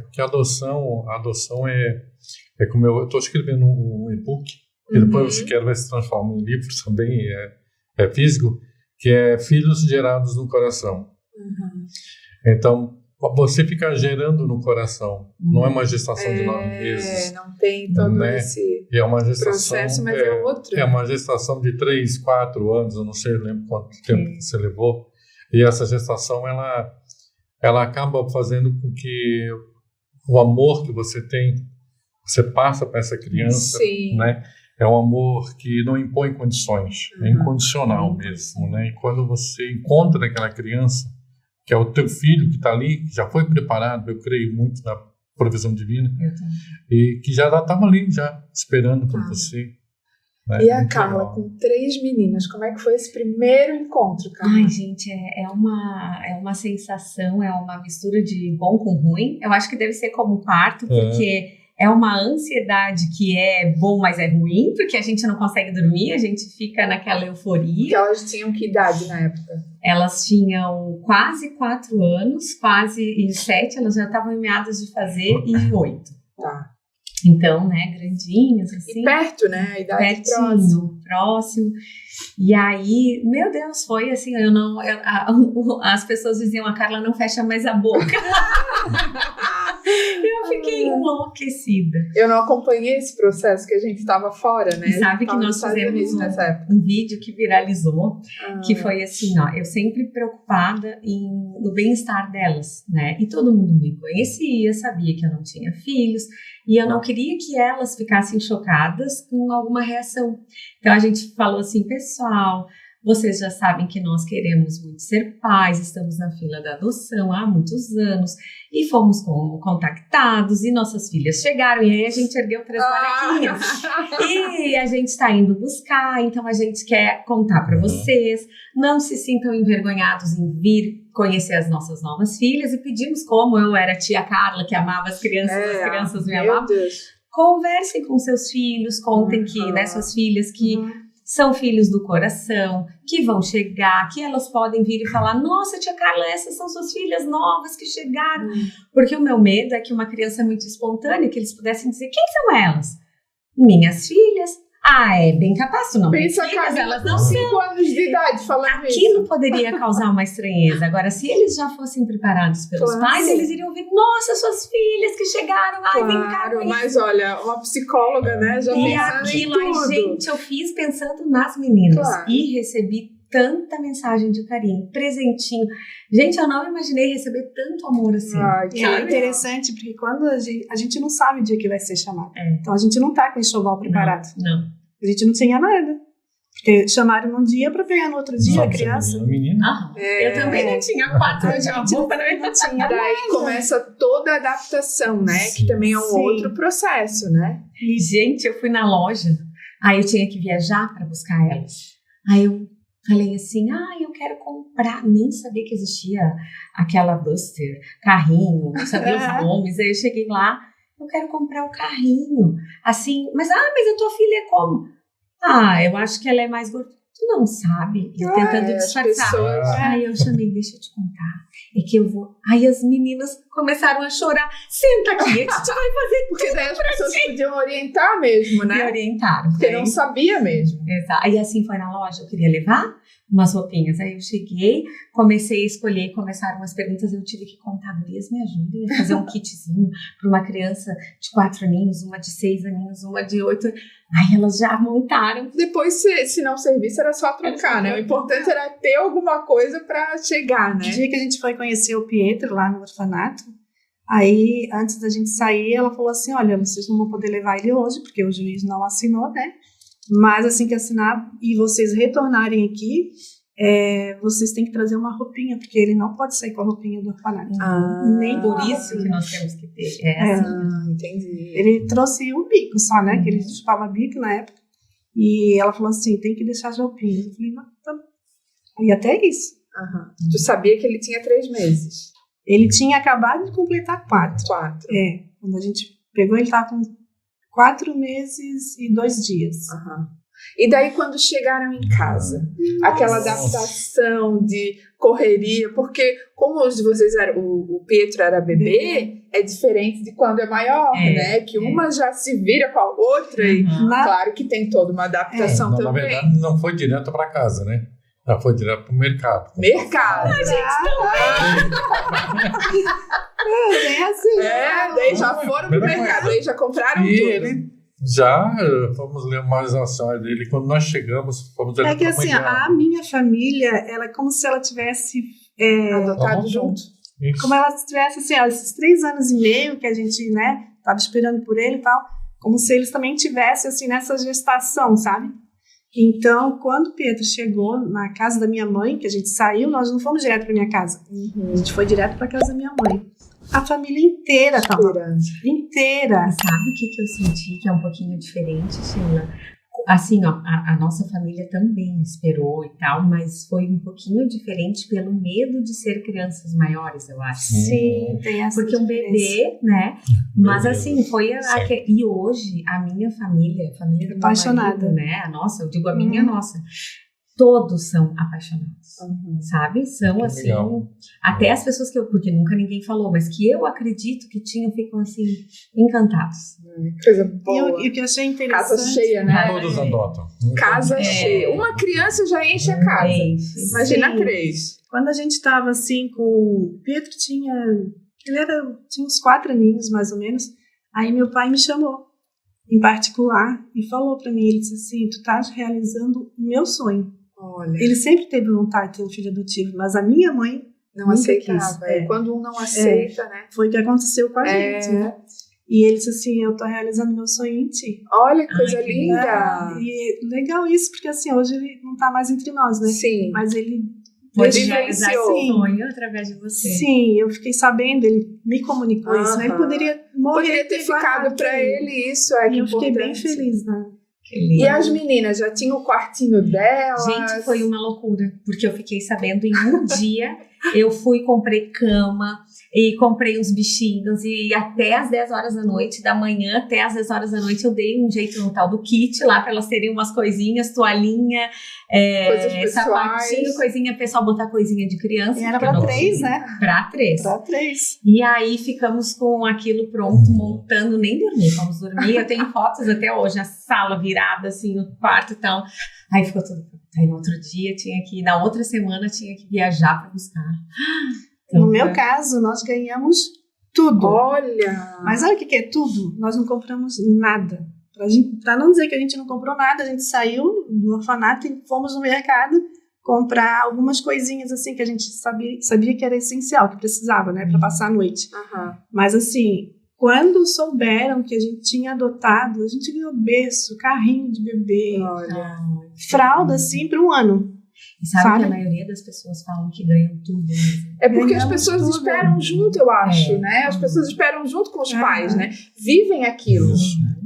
Porque a adoção é como eu estou escrevendo um e-book, e depois eu quero ver se transforma em livro também, é físico, que é Filhos Gerados no Coração. Então, você fica gerando no coração, não é uma gestação de 9 meses. Não tem todo esse processo, mas é outro. É uma gestação de 3, 4 anos, eu não sei, eu lembro quanto tempo você levou, e essa gestação, ela acaba fazendo com que o amor que você tem, você passa para essa criança, né? É um amor que não impõe condições, é incondicional mesmo, né? E quando você encontra aquela criança, que é o teu filho que está ali, que já foi preparado, eu creio muito na provisão divina, e que já estava ali, já esperando por você. Né? E a Carla, com 3 meninas, como é que foi esse primeiro encontro, Carla? Ai, gente, é uma sensação, é uma mistura de bom com ruim. Eu acho que deve ser como parto, porque é uma ansiedade que é bom, mas é ruim, porque a gente não consegue dormir, a gente fica naquela euforia. Porque elas tinham que idade na época? Elas tinham quase 4 anos, quase 7, elas já estavam em meados de fazer, e 8. Tá. Então, né, grandinhas, assim. E perto, né? A idade próximo. E aí, meu Deus, foi assim, as pessoas diziam, a Carla não fecha mais a boca. Eu fiquei enlouquecida. Eu não acompanhei esse processo, que a gente estava fora, né? E sabe que nós fizemos um vídeo que viralizou, que foi assim, eu sempre preocupada no bem-estar delas, né? E todo mundo me conhecia, sabia que eu não tinha filhos, e eu não queria que elas ficassem chocadas com alguma reação. Então a gente falou assim, pessoal, vocês já sabem que nós queremos muito ser pais, estamos na fila da adoção há muitos anos e fomos contactados e nossas filhas chegaram e aí a gente ergueu 3 bonequinhas e a gente está indo buscar, então a gente quer contar para vocês, não se sintam envergonhados em vir conhecer as nossas novas filhas e pedimos, como eu era a tia Carla que amava as crianças me amavam, Conversem com seus filhos, contem que, né, suas filhas que são filhos do coração, que vão chegar, que elas podem vir e falar, nossa, tia Carla, essas são suas filhas novas que chegaram. Porque o meu medo é que uma criança muito espontânea, que eles pudessem dizer, quem são elas? Minhas filhas. Ah, é bem capaz, tu não pensa filhas, que elas não 5 anos de idade falando isso. Aquilo poderia causar uma estranheza. Agora, se eles já fossem preparados pelos pais, eles iriam ouvir, nossa, suas filhas que chegaram, ai, vem cá. Mas olha, uma psicóloga, né, já e pensando aquilo, em tudo. ai, gente, eu fiz pensando nas meninas e recebi tanta mensagem de carinho, presentinho. Gente, eu não imaginei receber tanto amor assim. E é interessante, porque quando a gente não sabe o dia que vai ser chamado. Então, a gente não tá com o enxoval preparado. Não. A gente não tinha nada. Porque chamaram num dia para pegar no outro dia a criança. Menina. Eu também não tinha 4 anos de roupa, não tinha. Daí começa toda a adaptação, né? Que também é um outro processo, né? E, gente, eu fui na loja, aí eu tinha que viajar para buscar elas. Aí eu falei assim, eu quero comprar, nem sabia que existia aquela Buster, carrinho, não sabia os nomes. Aí eu cheguei lá, eu quero comprar o carrinho. Assim, mas a tua filha é como? Eu acho que ela é mais gorda. Tu não sabe? Eu tentando disfarçar. Aí eu chamei, deixa eu te contar. É que eu vou. Aí as meninas começaram a chorar. Senta aqui, a gente vai fazer porque tudo daí as pessoas podiam orientar mesmo, né? Me orientaram. Porque não sabia mesmo. Exato. Aí assim foi na loja, eu queria levar umas roupinhas. Aí eu cheguei, comecei a escolher, começaram as perguntas, eu tive que contar, gurias, me ajudem a fazer um kitzinho para uma criança de 4 aninhos, uma de 6 aninhos, uma de 8. Aí elas já montaram. Depois, se não servisse, era só trocar, né? O importante era ter alguma coisa para chegar, né? No dia que a gente foi conhecer o Pietro lá no orfanato, aí, antes da gente sair, ela falou assim, olha, vocês não vão poder levar ele hoje, porque o juiz não assinou, né? Mas assim que assinar e vocês retornarem aqui, vocês têm que trazer uma roupinha, porque ele não pode sair com a roupinha do orfanato. Nem por isso que nós temos que ter. Entendi. Ele trouxe o bico só, né? Que ele chupava bico na época. E ela falou assim, tem que deixar as roupinhas. Eu falei, não, tá bom. E até isso. Tu sabia que ele tinha 3 meses? Ele tinha acabado de completar 4. Quando a gente pegou, ele estava com 4 meses e 2 dias. E daí quando chegaram em casa, aquela adaptação de correria, porque como vocês eram, o Pietro era bebê, é diferente de quando é maior, né? Que uma já se vira com a outra e claro que tem toda uma adaptação também. Na verdade, não foi direto para casa, né? Já foi direto para o mercado. Mercado. É assim. Daí já foram pro mercado, daí já compraram tudo. Ele já fomos ler mais a história dele. Quando nós chegamos, fomos É que assim, a minha família, ela é como se ela tivesse adotado junto. Isso. Como ela tivesse assim, esses 3 anos e meio que a gente, né, tava esperando por ele e tal, como se eles também tivessem assim nessa gestação, sabe? Então, quando o Pietro chegou na casa da minha mãe, que a gente saiu, nós não fomos direto para minha casa. A gente foi direto para casa da minha mãe. A família inteira estava inteira. Sabe o que eu senti que é um pouquinho diferente, Sheila? Assim, ó, a nossa família também esperou e tal, mas foi um pouquinho diferente pelo medo de ser crianças maiores, eu acho. Sim, tem essa porque diferença. Um bebê, né? Mas assim, foi e hoje a minha família, a família do meu marido, né? A nossa, eu digo a minha, nossa. Todos são apaixonados, sabe? São assim, até as pessoas porque nunca ninguém falou, mas que eu acredito que ficam assim, encantados. Coisa boa. E o que eu achei interessante... Casa cheia, né? Todos adotam. Casa cheia. Uma criança já enche a casa. Imagina 3. Quando a gente estava assim com... O Pietro tinha uns 4 aninhos, mais ou menos. Aí meu pai me chamou, em particular, e falou para mim, ele disse assim, tu estás realizando o meu sonho. Olha. Ele sempre teve vontade de ter um filho adotivo, mas a minha mãe não aceitava. Quando um não aceita, né? Foi o que aconteceu com a gente, né? E ele disse assim, eu tô realizando meu sonho em ti. Olha que coisa linda! E legal isso, porque assim, hoje ele não tá mais entre nós, né? Sim. Mas ele vivenciou o sonho através de você. Sim, eu fiquei sabendo, ele me comunicou isso, né? Ele poderia morrer. Poderia ter ficado pra ele isso, e eu fiquei bem feliz, né? E as meninas já tinham o quartinho dela? Gente, foi uma loucura, porque eu fiquei sabendo em um dia Eu fui, comprei cama e comprei uns bichinhos e até às 10 horas da noite, da manhã até às 10 horas da noite, eu dei um jeito no tal do kit lá para elas terem umas coisinhas, toalhinha, sapatinho, coisinha, pessoal botar coisinha de criança. E era para 3, né? Para 3. Para 3. E aí ficamos com aquilo pronto, montando, nem dormir, vamos dormir. Eu tenho fotos até hoje, a sala virada, assim, no quarto e tal. Aí ficou tudo. Aí no outro dia na outra semana tinha que viajar para buscar. Então, no meu caso, nós ganhamos tudo. Olha! Mas sabe o que é tudo? Nós não compramos nada. Para não dizer que a gente não comprou nada, a gente saiu do orfanato e fomos no mercado comprar algumas coisinhas assim que a gente sabia que era essencial, que precisava, né, para passar a noite. Uhum. Mas assim, quando souberam que a gente tinha adotado, a gente ganhou berço, carrinho de bebê, fralda assim para um ano. E sabe que a maioria das pessoas falam que ganham tudo mesmo. É porque as pessoas esperam junto, eu acho, né? As pessoas esperam junto com os pais, né? Vivem aquilo.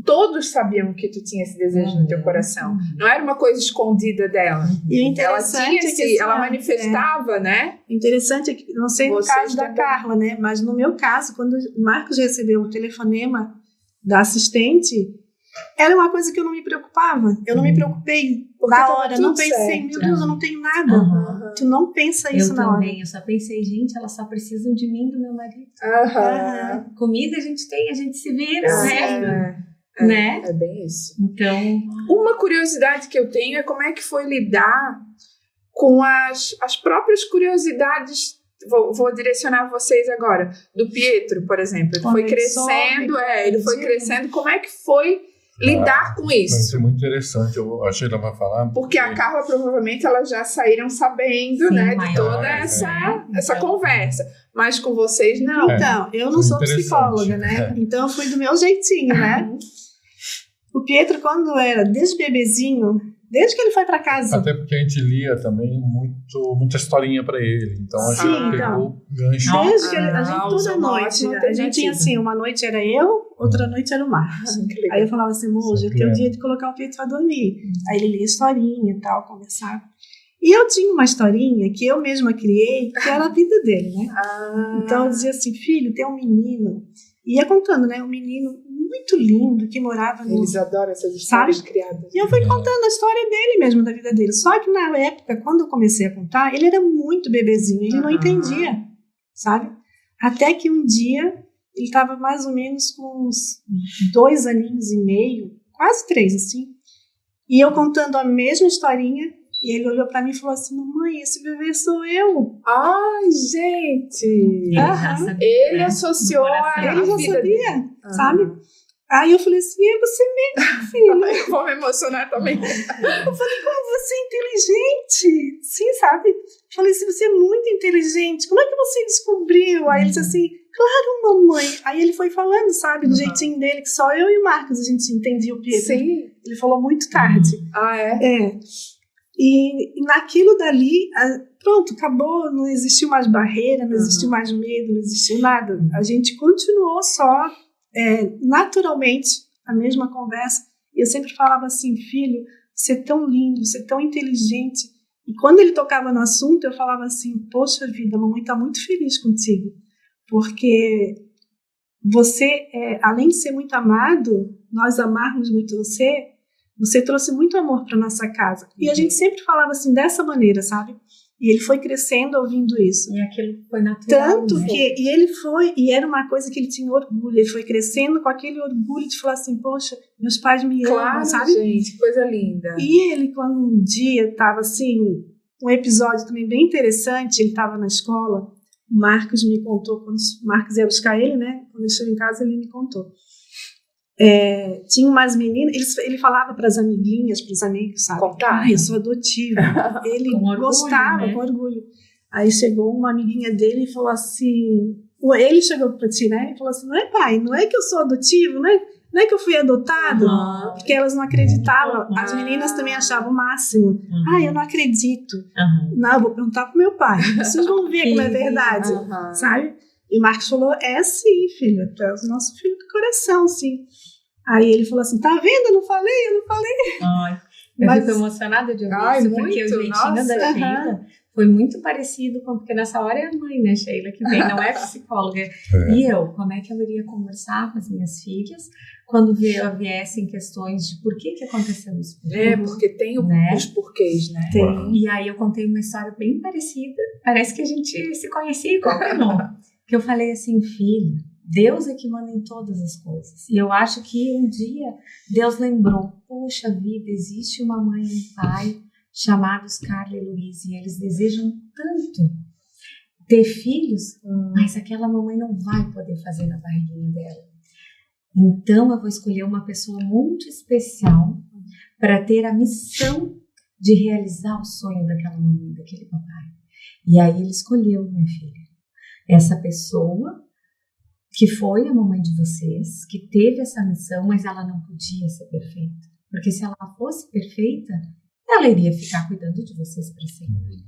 Todos sabiam que tu tinha esse desejo no teu coração. Não era uma coisa escondida dela. E o interessante é que ela manifestava, né? Interessante é que, não sei no caso da Carla, né? Mas no meu caso, quando o Marcos recebeu o telefonema da assistente, era uma coisa que eu não me preocupava. Eu não me preocupei na hora. Não pensei, meu Deus, eu não tenho nada. Tu não pensa isso na hora. Eu só pensei, gente, elas só precisam de mim e do meu marido. Comida a gente tem, a gente se vira, o resto. Né? É bem isso. Então, uma curiosidade que eu tenho é como é que foi lidar com as próprias curiosidades. Vou direcionar vocês agora. Do Pietro, por exemplo. Ele foi crescendo, ele foi crescendo. Como é que foi lidar com isso? Vai ser muito interessante. Eu achei que ela vai falar. Porque a Carla, provavelmente, elas já saíram sabendo, né, de toda essa conversa. Mas com vocês, não. Então, eu não sou psicóloga, né? Então, eu fui do meu jeitinho, né? O Pietro, quando era desde bebezinho, desde que ele foi para casa. Até porque a gente lia também muita historinha para ele. Então a gente pegou o gancho. Desde que a gente toda noite. A gente tinha assim, uma noite era eu, outra noite era o Marcos. Aí eu falava assim, hoje é o dia de colocar o Pietro para dormir. Aí ele lia historinha e tal, conversava. E eu tinha uma historinha que eu mesma criei, que era a vida dele, né? Então eu dizia assim, filho, tem um menino. E ia contando, né? Um menino muito lindo que morava no... Eles adoram essas histórias criadas. E eu fui contando a história dele mesmo, da vida dele. Só que na época, quando eu comecei a contar, ele era muito bebezinho, ele não entendia, sabe? Até que um dia, ele estava mais ou menos com uns 2 aninhos e meio, quase 3, assim. E eu contando a mesma historinha, e ele olhou pra mim e falou assim, mãe, esse bebê sou eu. Ai, gente! Ele associou a ele já sabia, sabe? Aí eu falei assim, é você mesmo, filho. Eu vou me emocionar também. Eu falei, como você é inteligente. Sim, sabe? Eu falei assim, você é muito inteligente. Como é que você descobriu? Aí ele disse assim, claro, mamãe. Aí ele foi falando, sabe, do jeitinho dele, que só eu e o Marcos a gente entendia o Pietro. Sim. Ele falou muito tarde. É. E naquilo dali, pronto, acabou, não existiu mais barreira, não existiu mais medo, não existiu nada. A gente continuou só, naturalmente, a mesma conversa. E eu sempre falava assim, filho, você é tão lindo, você é tão inteligente. E quando ele tocava no assunto, eu falava assim, poxa vida, a mamãe está muito feliz contigo. Porque você, além de ser muito amado, nós amarmos muito você trouxe muito amor para nossa casa. E a gente sempre falava assim, dessa maneira, sabe? E ele foi crescendo ouvindo isso. E aquilo foi natural. Tanto que, e era uma coisa que ele tinha orgulho, ele foi crescendo com aquele orgulho de falar assim, poxa, meus pais me amam, sabe? Gente, coisa linda. E ele, quando um dia estava assim, um episódio também bem interessante, ele estava na escola, o Marcos me contou, quando o Marcos ia buscar ele, né? Quando ele chegou em casa, ele me contou. Tinha umas meninas, ele falava para as amiguinhas, para os amigos, sabe? Eu sou adotiva. Ele gostava, com orgulho. Aí chegou uma amiguinha dele e falou assim, ele chegou para ti, né? E falou assim, não é pai, não é que eu sou adotivo, não é que eu fui adotado, porque elas não acreditavam. As meninas também achavam o máximo. Eu não acredito. Não, eu vou perguntar pro meu pai. Vocês vão ver como é verdade, sabe? E o Marcos falou, sim, filho, tu é o nosso filho do coração, sim. Aí ele falou assim, tá vendo? Eu não falei. Eu fico emocionada de ouvir isso, porque o jeitinho da Sheila foi muito parecido com, porque nessa hora é a mãe, né, Sheila, que vem, não é psicóloga. E eu, como é que eu iria conversar com as minhas filhas quando viessem questões de por que aconteceu isso? Porque tem os porquês, né? Tem. E aí eu contei uma história bem parecida, parece que a gente se conhecia e combinou. Que eu falei assim, filha, Deus é que manda em todas as coisas. E eu acho que um dia Deus lembrou, poxa vida, existe uma mãe e um pai chamados Carla e Luiz, e eles desejam tanto ter filhos, mas aquela mamãe não vai poder fazer na barriguinha dela. Então eu vou escolher uma pessoa muito especial para ter a missão de realizar o sonho daquela mamãe, daquele papai. E aí ele escolheu, minha filha, essa pessoa que foi a mamãe de vocês, que teve essa missão, mas ela não podia ser perfeita. Porque se ela fosse perfeita, ela iria ficar cuidando de vocês para sempre.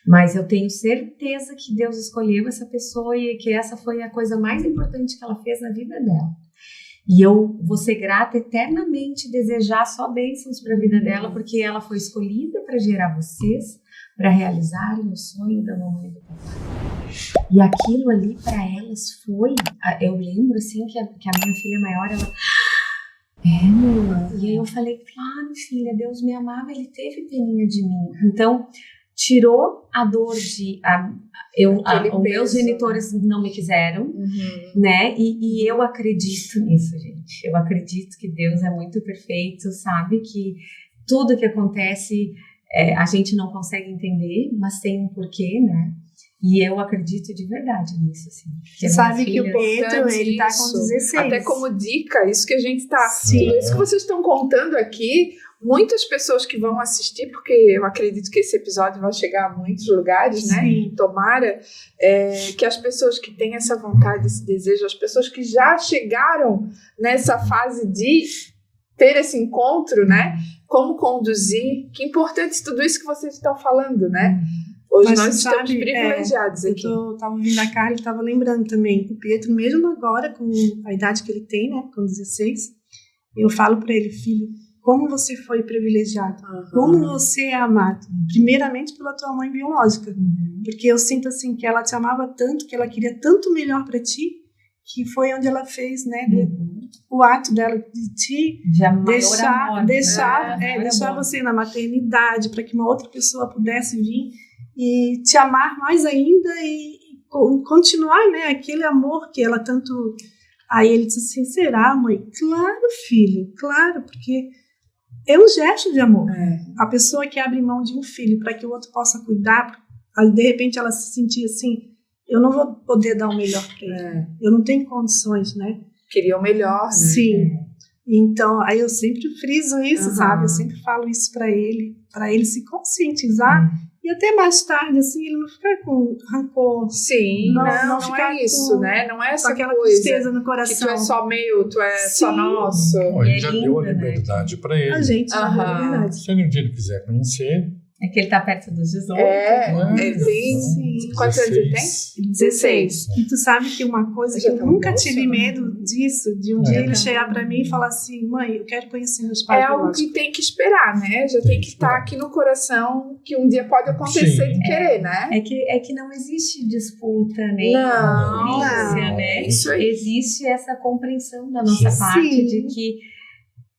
Mas eu tenho certeza que Deus escolheu essa pessoa e que essa foi a coisa mais importante que ela fez na vida dela. E eu vou ser grata eternamente, desejar só bênçãos para a vida dela, porque ela foi escolhida para gerar vocês, para realizarem o sonho da mamãe e do papai. E aquilo ali para elas foi, eu lembro assim que a minha filha maior, ela, e aí eu falei, claro filha, Deus me amava, ele teve peninha de mim. Então tirou a dor de os meus genitores não me quiseram, né? E eu acredito nisso, gente. Eu acredito que Deus é muito perfeito, sabe? Que tudo que acontece a gente não consegue entender, mas tem um porquê, né? E eu acredito de verdade nisso, assim. Você sabe que o Pedro, ele tá com 16. Até como dica, isso que a gente tá... Tudo isso que vocês estão contando aqui, muitas pessoas que vão assistir, porque eu acredito que esse episódio vai chegar a muitos lugares, né? Tomara que as pessoas que têm essa vontade, esse desejo, as pessoas que já chegaram nessa fase de ter esse encontro, né? Como conduzir, que importante tudo isso que vocês estão falando, né? Hoje mas nós estamos privilegiados aqui. Eu estava ouvindo a Carla e estava lembrando também. O Pietro, mesmo agora, com a idade que ele tem, né, com 16, eu falo para ele, filho, como você foi privilegiado, como você é amado. Primeiramente pela tua mãe biológica, porque eu sinto assim que ela te amava tanto, que ela queria tanto melhor para ti, que foi onde ela fez, né, o ato dela de te deixar você na maternidade, para que uma outra pessoa pudesse vir e te amar mais ainda e continuar, né, aquele amor que ela tanto... Aí ele disse assim, será, mãe? Claro, filho, claro, porque é um gesto de amor. A pessoa que abre mão de um filho para que o outro possa cuidar, de repente ela se sentir assim, eu não vou poder dar o melhor para ele, eu não tenho condições, né? Queria o melhor, né? Sim. Então, aí eu sempre friso isso, sabe? Eu sempre falo isso para ele se conscientizar. E até mais tarde, assim, ele não ficar com rancor. Sim, não ficar é isso, né? Não é essa aquela coisa tristeza no coração. Que tu é só meu, tu é só nosso. A gente já deu a liberdade para ele. A gente já deu a liberdade. Se um dia ele quiser conhecer... É que ele tá perto dos 18. Ele tem... Quantos anos ele tem? 16. E tu sabe que uma coisa que eu nunca tive medo disso, de um dia ele chegar pra mim e falar assim, mãe, eu quero conhecer meus pais. É algo que tem que esperar, né? Já tem que estar aqui no coração, que um dia pode acontecer de querer, né? É que não existe disputa, nem polícia, né? Isso aí. Existe essa compreensão da nossa parte de que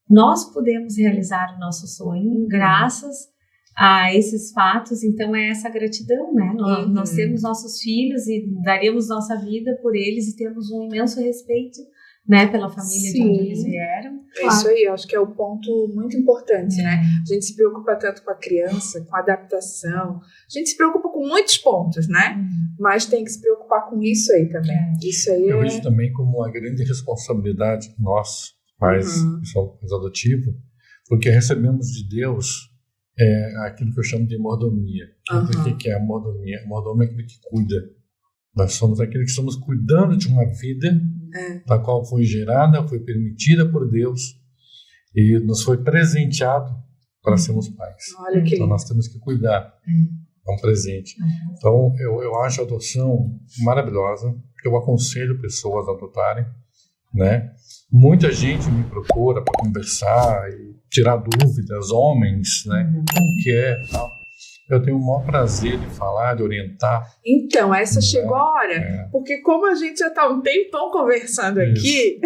nós podemos realizar o nosso sonho graças a esses fatos, então é essa gratidão, né? Nós temos nossos filhos e daríamos nossa vida por eles e temos um imenso respeito, né, pela família de onde eles vieram. É isso aí, eu acho que é o ponto muito importante, né? A gente se preocupa tanto com a criança, com a adaptação, a gente se preocupa com muitos pontos, né? Mas tem que se preocupar com isso aí também. Isso aí eu vejo também como uma grande responsabilidade nós, pais que somos adotivos, porque recebemos de Deus aquilo que eu chamo de mordomia. O que é a mordomia? A mordomia é aquele que cuida. Nós somos aqueles que estamos cuidando de uma vida da qual foi gerada, foi permitida por Deus e nos foi presenteado para sermos pais. Então nós temos que cuidar. É um presente. Então eu acho a adoção maravilhosa. Eu aconselho pessoas a adotarem, né? Muita gente me procura para conversar e tirar dúvidas, homens, né? Como que é, tal. eu tenho o maior prazer de falar, de orientar. Então, essa chegou a hora, porque como a gente já está um tempão conversando aqui,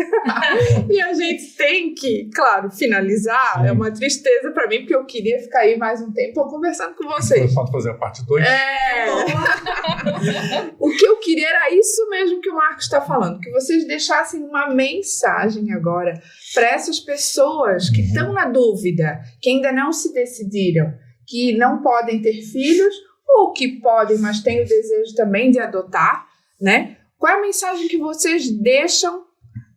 e a gente tem que, claro, finalizar, é uma tristeza para mim, porque eu queria ficar aí mais um tempo conversando com vocês. Pode fazer a parte 2? O que eu queria era isso mesmo que o Marcos está falando, que vocês deixassem uma mensagem agora para essas pessoas que estão na dúvida, que ainda não se decidiram, que não podem ter filhos, ou que podem, mas têm o desejo também de adotar, né? Qual é a mensagem que vocês deixam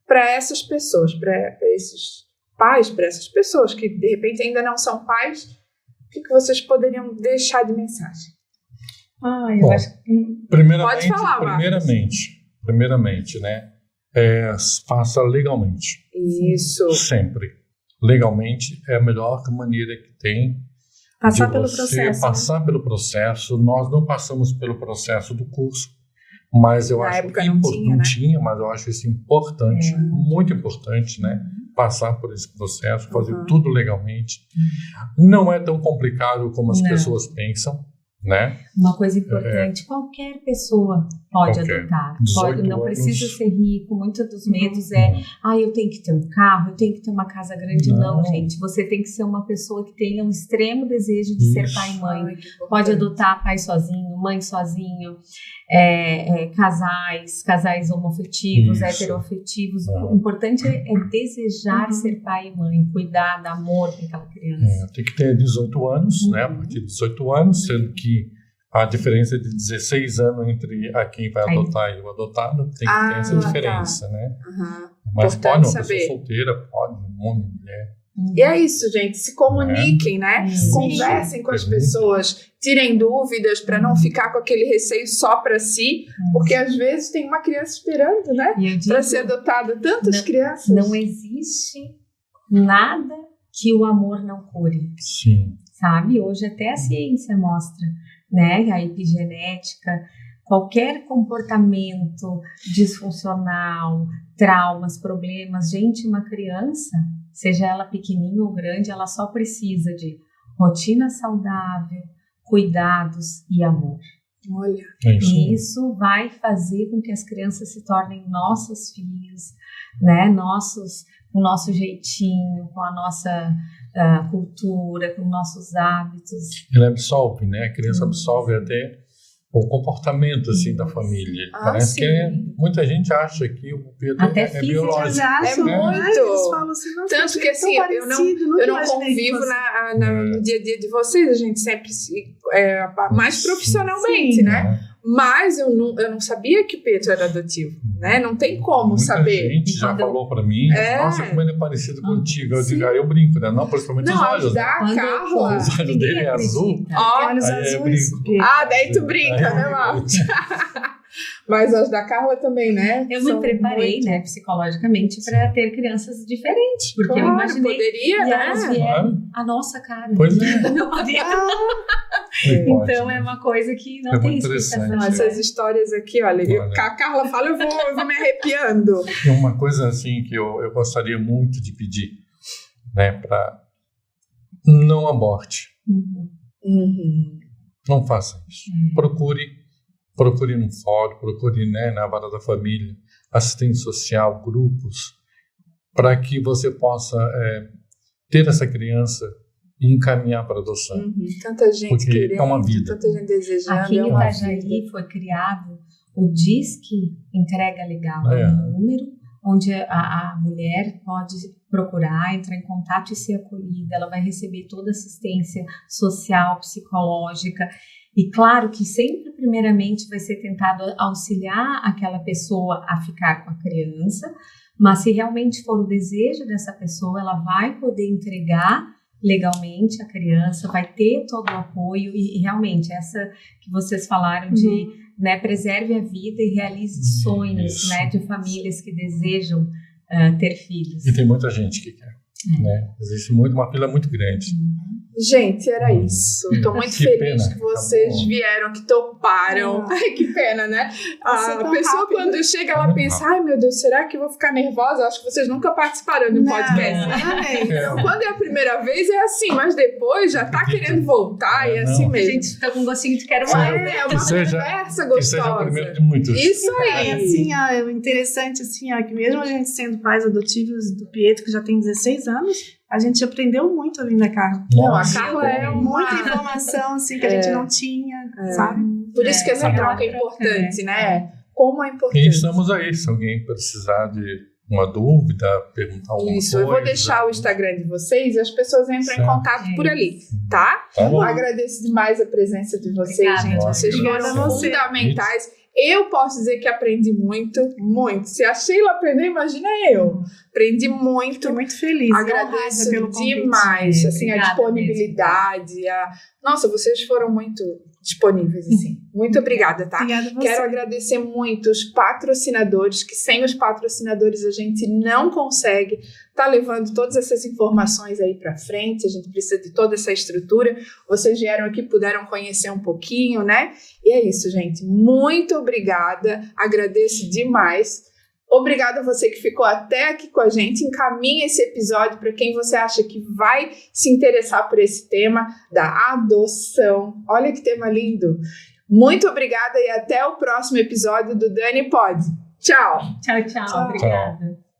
para essas pessoas, para esses pais, para essas pessoas que de repente ainda não são pais? O que vocês poderiam deixar de mensagem? Eu acho que... Pode falar, primeiramente, né? Faça legalmente. Isso. Sempre. Legalmente é a melhor maneira que tem Passar de pelo você processo. passar pelo processo. Nós não passamos pelo processo do curso, mas eu acho época não tinha, mas eu acho isso importante, muito importante, né? Passar por esse processo, fazer tudo legalmente. Não é tão complicado como as pessoas pensam, né? Uma coisa importante, qualquer pessoa pode adotar. Não precisa ser rico. Muitos dos medos eu tenho que ter um carro, eu tenho que ter uma casa grande. Não, gente. Você tem que ser uma pessoa que tenha um extremo desejo de ser pai e mãe. Pode adotar pai sozinho, mãe sozinho, casais homoafetivos, heteroafetivos. O importante é desejar ser pai e mãe, cuidar, dar amor para aquela criança. Tem que ter 18 anos, né? A partir de 18 anos, sendo que a diferença de 16 anos entre a quem vai adotar e o adotado tem que ter essa diferença, né? Mas importante pode uma saber. pessoa solteira, pode, uma mulher. E é isso, gente. Se comuniquem, né? Conversem com as pessoas, tirem dúvidas para não ficar com aquele receio só para si, porque às vezes tem uma criança esperando, né? Para ser adotada. Tantas crianças. Não existe nada que o amor não cure. Sim. Sabe? Hoje até a ciência mostra, né? A epigenética, qualquer comportamento disfuncional, traumas, problemas. Gente, uma criança, seja ela pequenininha ou grande, ela só precisa de rotina saudável, cuidados e amor. Olha. E isso vai fazer com que as crianças se tornem nossas filhas, né? Com o nosso jeitinho, com a nossa cultura, com nossos hábitos. Ela absorve, né? A criança absorve até o comportamento assim da família. Parece que muita gente acha que o Pedro até é biológico. É muito. Eles falam assim, tanto que assim, eu não convivo no dia a dia de vocês, a gente sempre mais profissionalmente, né? Mas eu não sabia que o Pedro era adotivo, né? Não tem como muita saber. Muita gente já falou pra mim, nossa, como ele é parecido contigo. Eu digo, eu brinco, né? Não, principalmente os olhos. Carla. Os olhos dele é azul. Olhos azuis. Daí tu brinca, né, Marcos? Mas as da Carla também, né? Eu me preparei, né, psicologicamente para ter crianças diferentes, porque eu imaginei poderia, que elas vieram a nossa cara. Pois é. Então é uma coisa que não tem explicação. Essas histórias aqui, olha, a Carla fala, eu vou me arrepiando. E uma coisa assim que eu gostaria muito de pedir, né, para não aborte. Não faça isso. Procure no fórum, procure, né, na vara da família, assistente social, grupos, para que você possa ter essa criança e encaminhar para adoção. Tanta gente porque querendo, é uma vida. Tanta gente desejando. Aqui em Itajaí foi criado o Disque Entrega Legal, um número onde a mulher pode procurar, entrar em contato e ser acolhida. Ela vai receber toda a assistência social, psicológica. E claro que sempre, primeiramente, vai ser tentado auxiliar aquela pessoa a ficar com a criança, mas se realmente for o desejo dessa pessoa, ela vai poder entregar legalmente a criança, vai ter todo o apoio e realmente essa que vocês falaram de, né, preserve a vida e realize sonhos, né, de famílias que desejam ter filhos. E tem muita gente que quer. Né? Existe uma fila muito grande. Gente, era isso. Tô muito feliz que vocês vieram, que toparam. Ai, que pena, né? A pessoa quando chega, ela pensa, ai meu Deus, será que eu vou ficar nervosa? Acho que vocês nunca participaram de um podcast. Quando é a primeira vez é assim, mas depois já tá querendo voltar e é assim mesmo. A gente fica com um gostinho de quero mais. É uma conversa gostosa. Que seja o primeiro de muitos. Isso aí. Assim, o interessante, assim, que mesmo a gente sendo pais adotivos do Pietro, que já tem 16 anos, a gente aprendeu muito ali na Carla. Não, a Carla é muita informação, assim, que a gente não tinha, sabe? Por isso que essa troca é importante, né? Como é importante. E estamos aí, se alguém precisar de uma dúvida, perguntar alguma coisa. Eu vou deixar o Instagram de vocês e as pessoas entram em contato por ali, tá? Agradeço demais a presença de vocês, gente. Vocês foram fundamentais. Eu posso dizer que aprendi muito, muito. Se a Sheila aprendeu, imagina eu. Aprendi muito. Fiquei muito feliz. Agradeço pelo demais, assim, a disponibilidade. Nossa, vocês foram muito disponíveis, assim. Muito obrigada, tá? Obrigada a você. Quero agradecer muito os patrocinadores, que sem os patrocinadores a gente não consegue tá levando todas essas informações aí para frente. A gente precisa de toda essa estrutura. Vocês vieram aqui, puderam conhecer um pouquinho, né? E é isso, gente. Muito obrigada. Agradeço demais. Obrigada a você que ficou até aqui com a gente. Encaminhe esse episódio para quem você acha que vai se interessar por esse tema da adoção. Olha que tema lindo. Muito obrigada e até o próximo episódio do Dani Pod. Tchau. Tchau. Obrigada.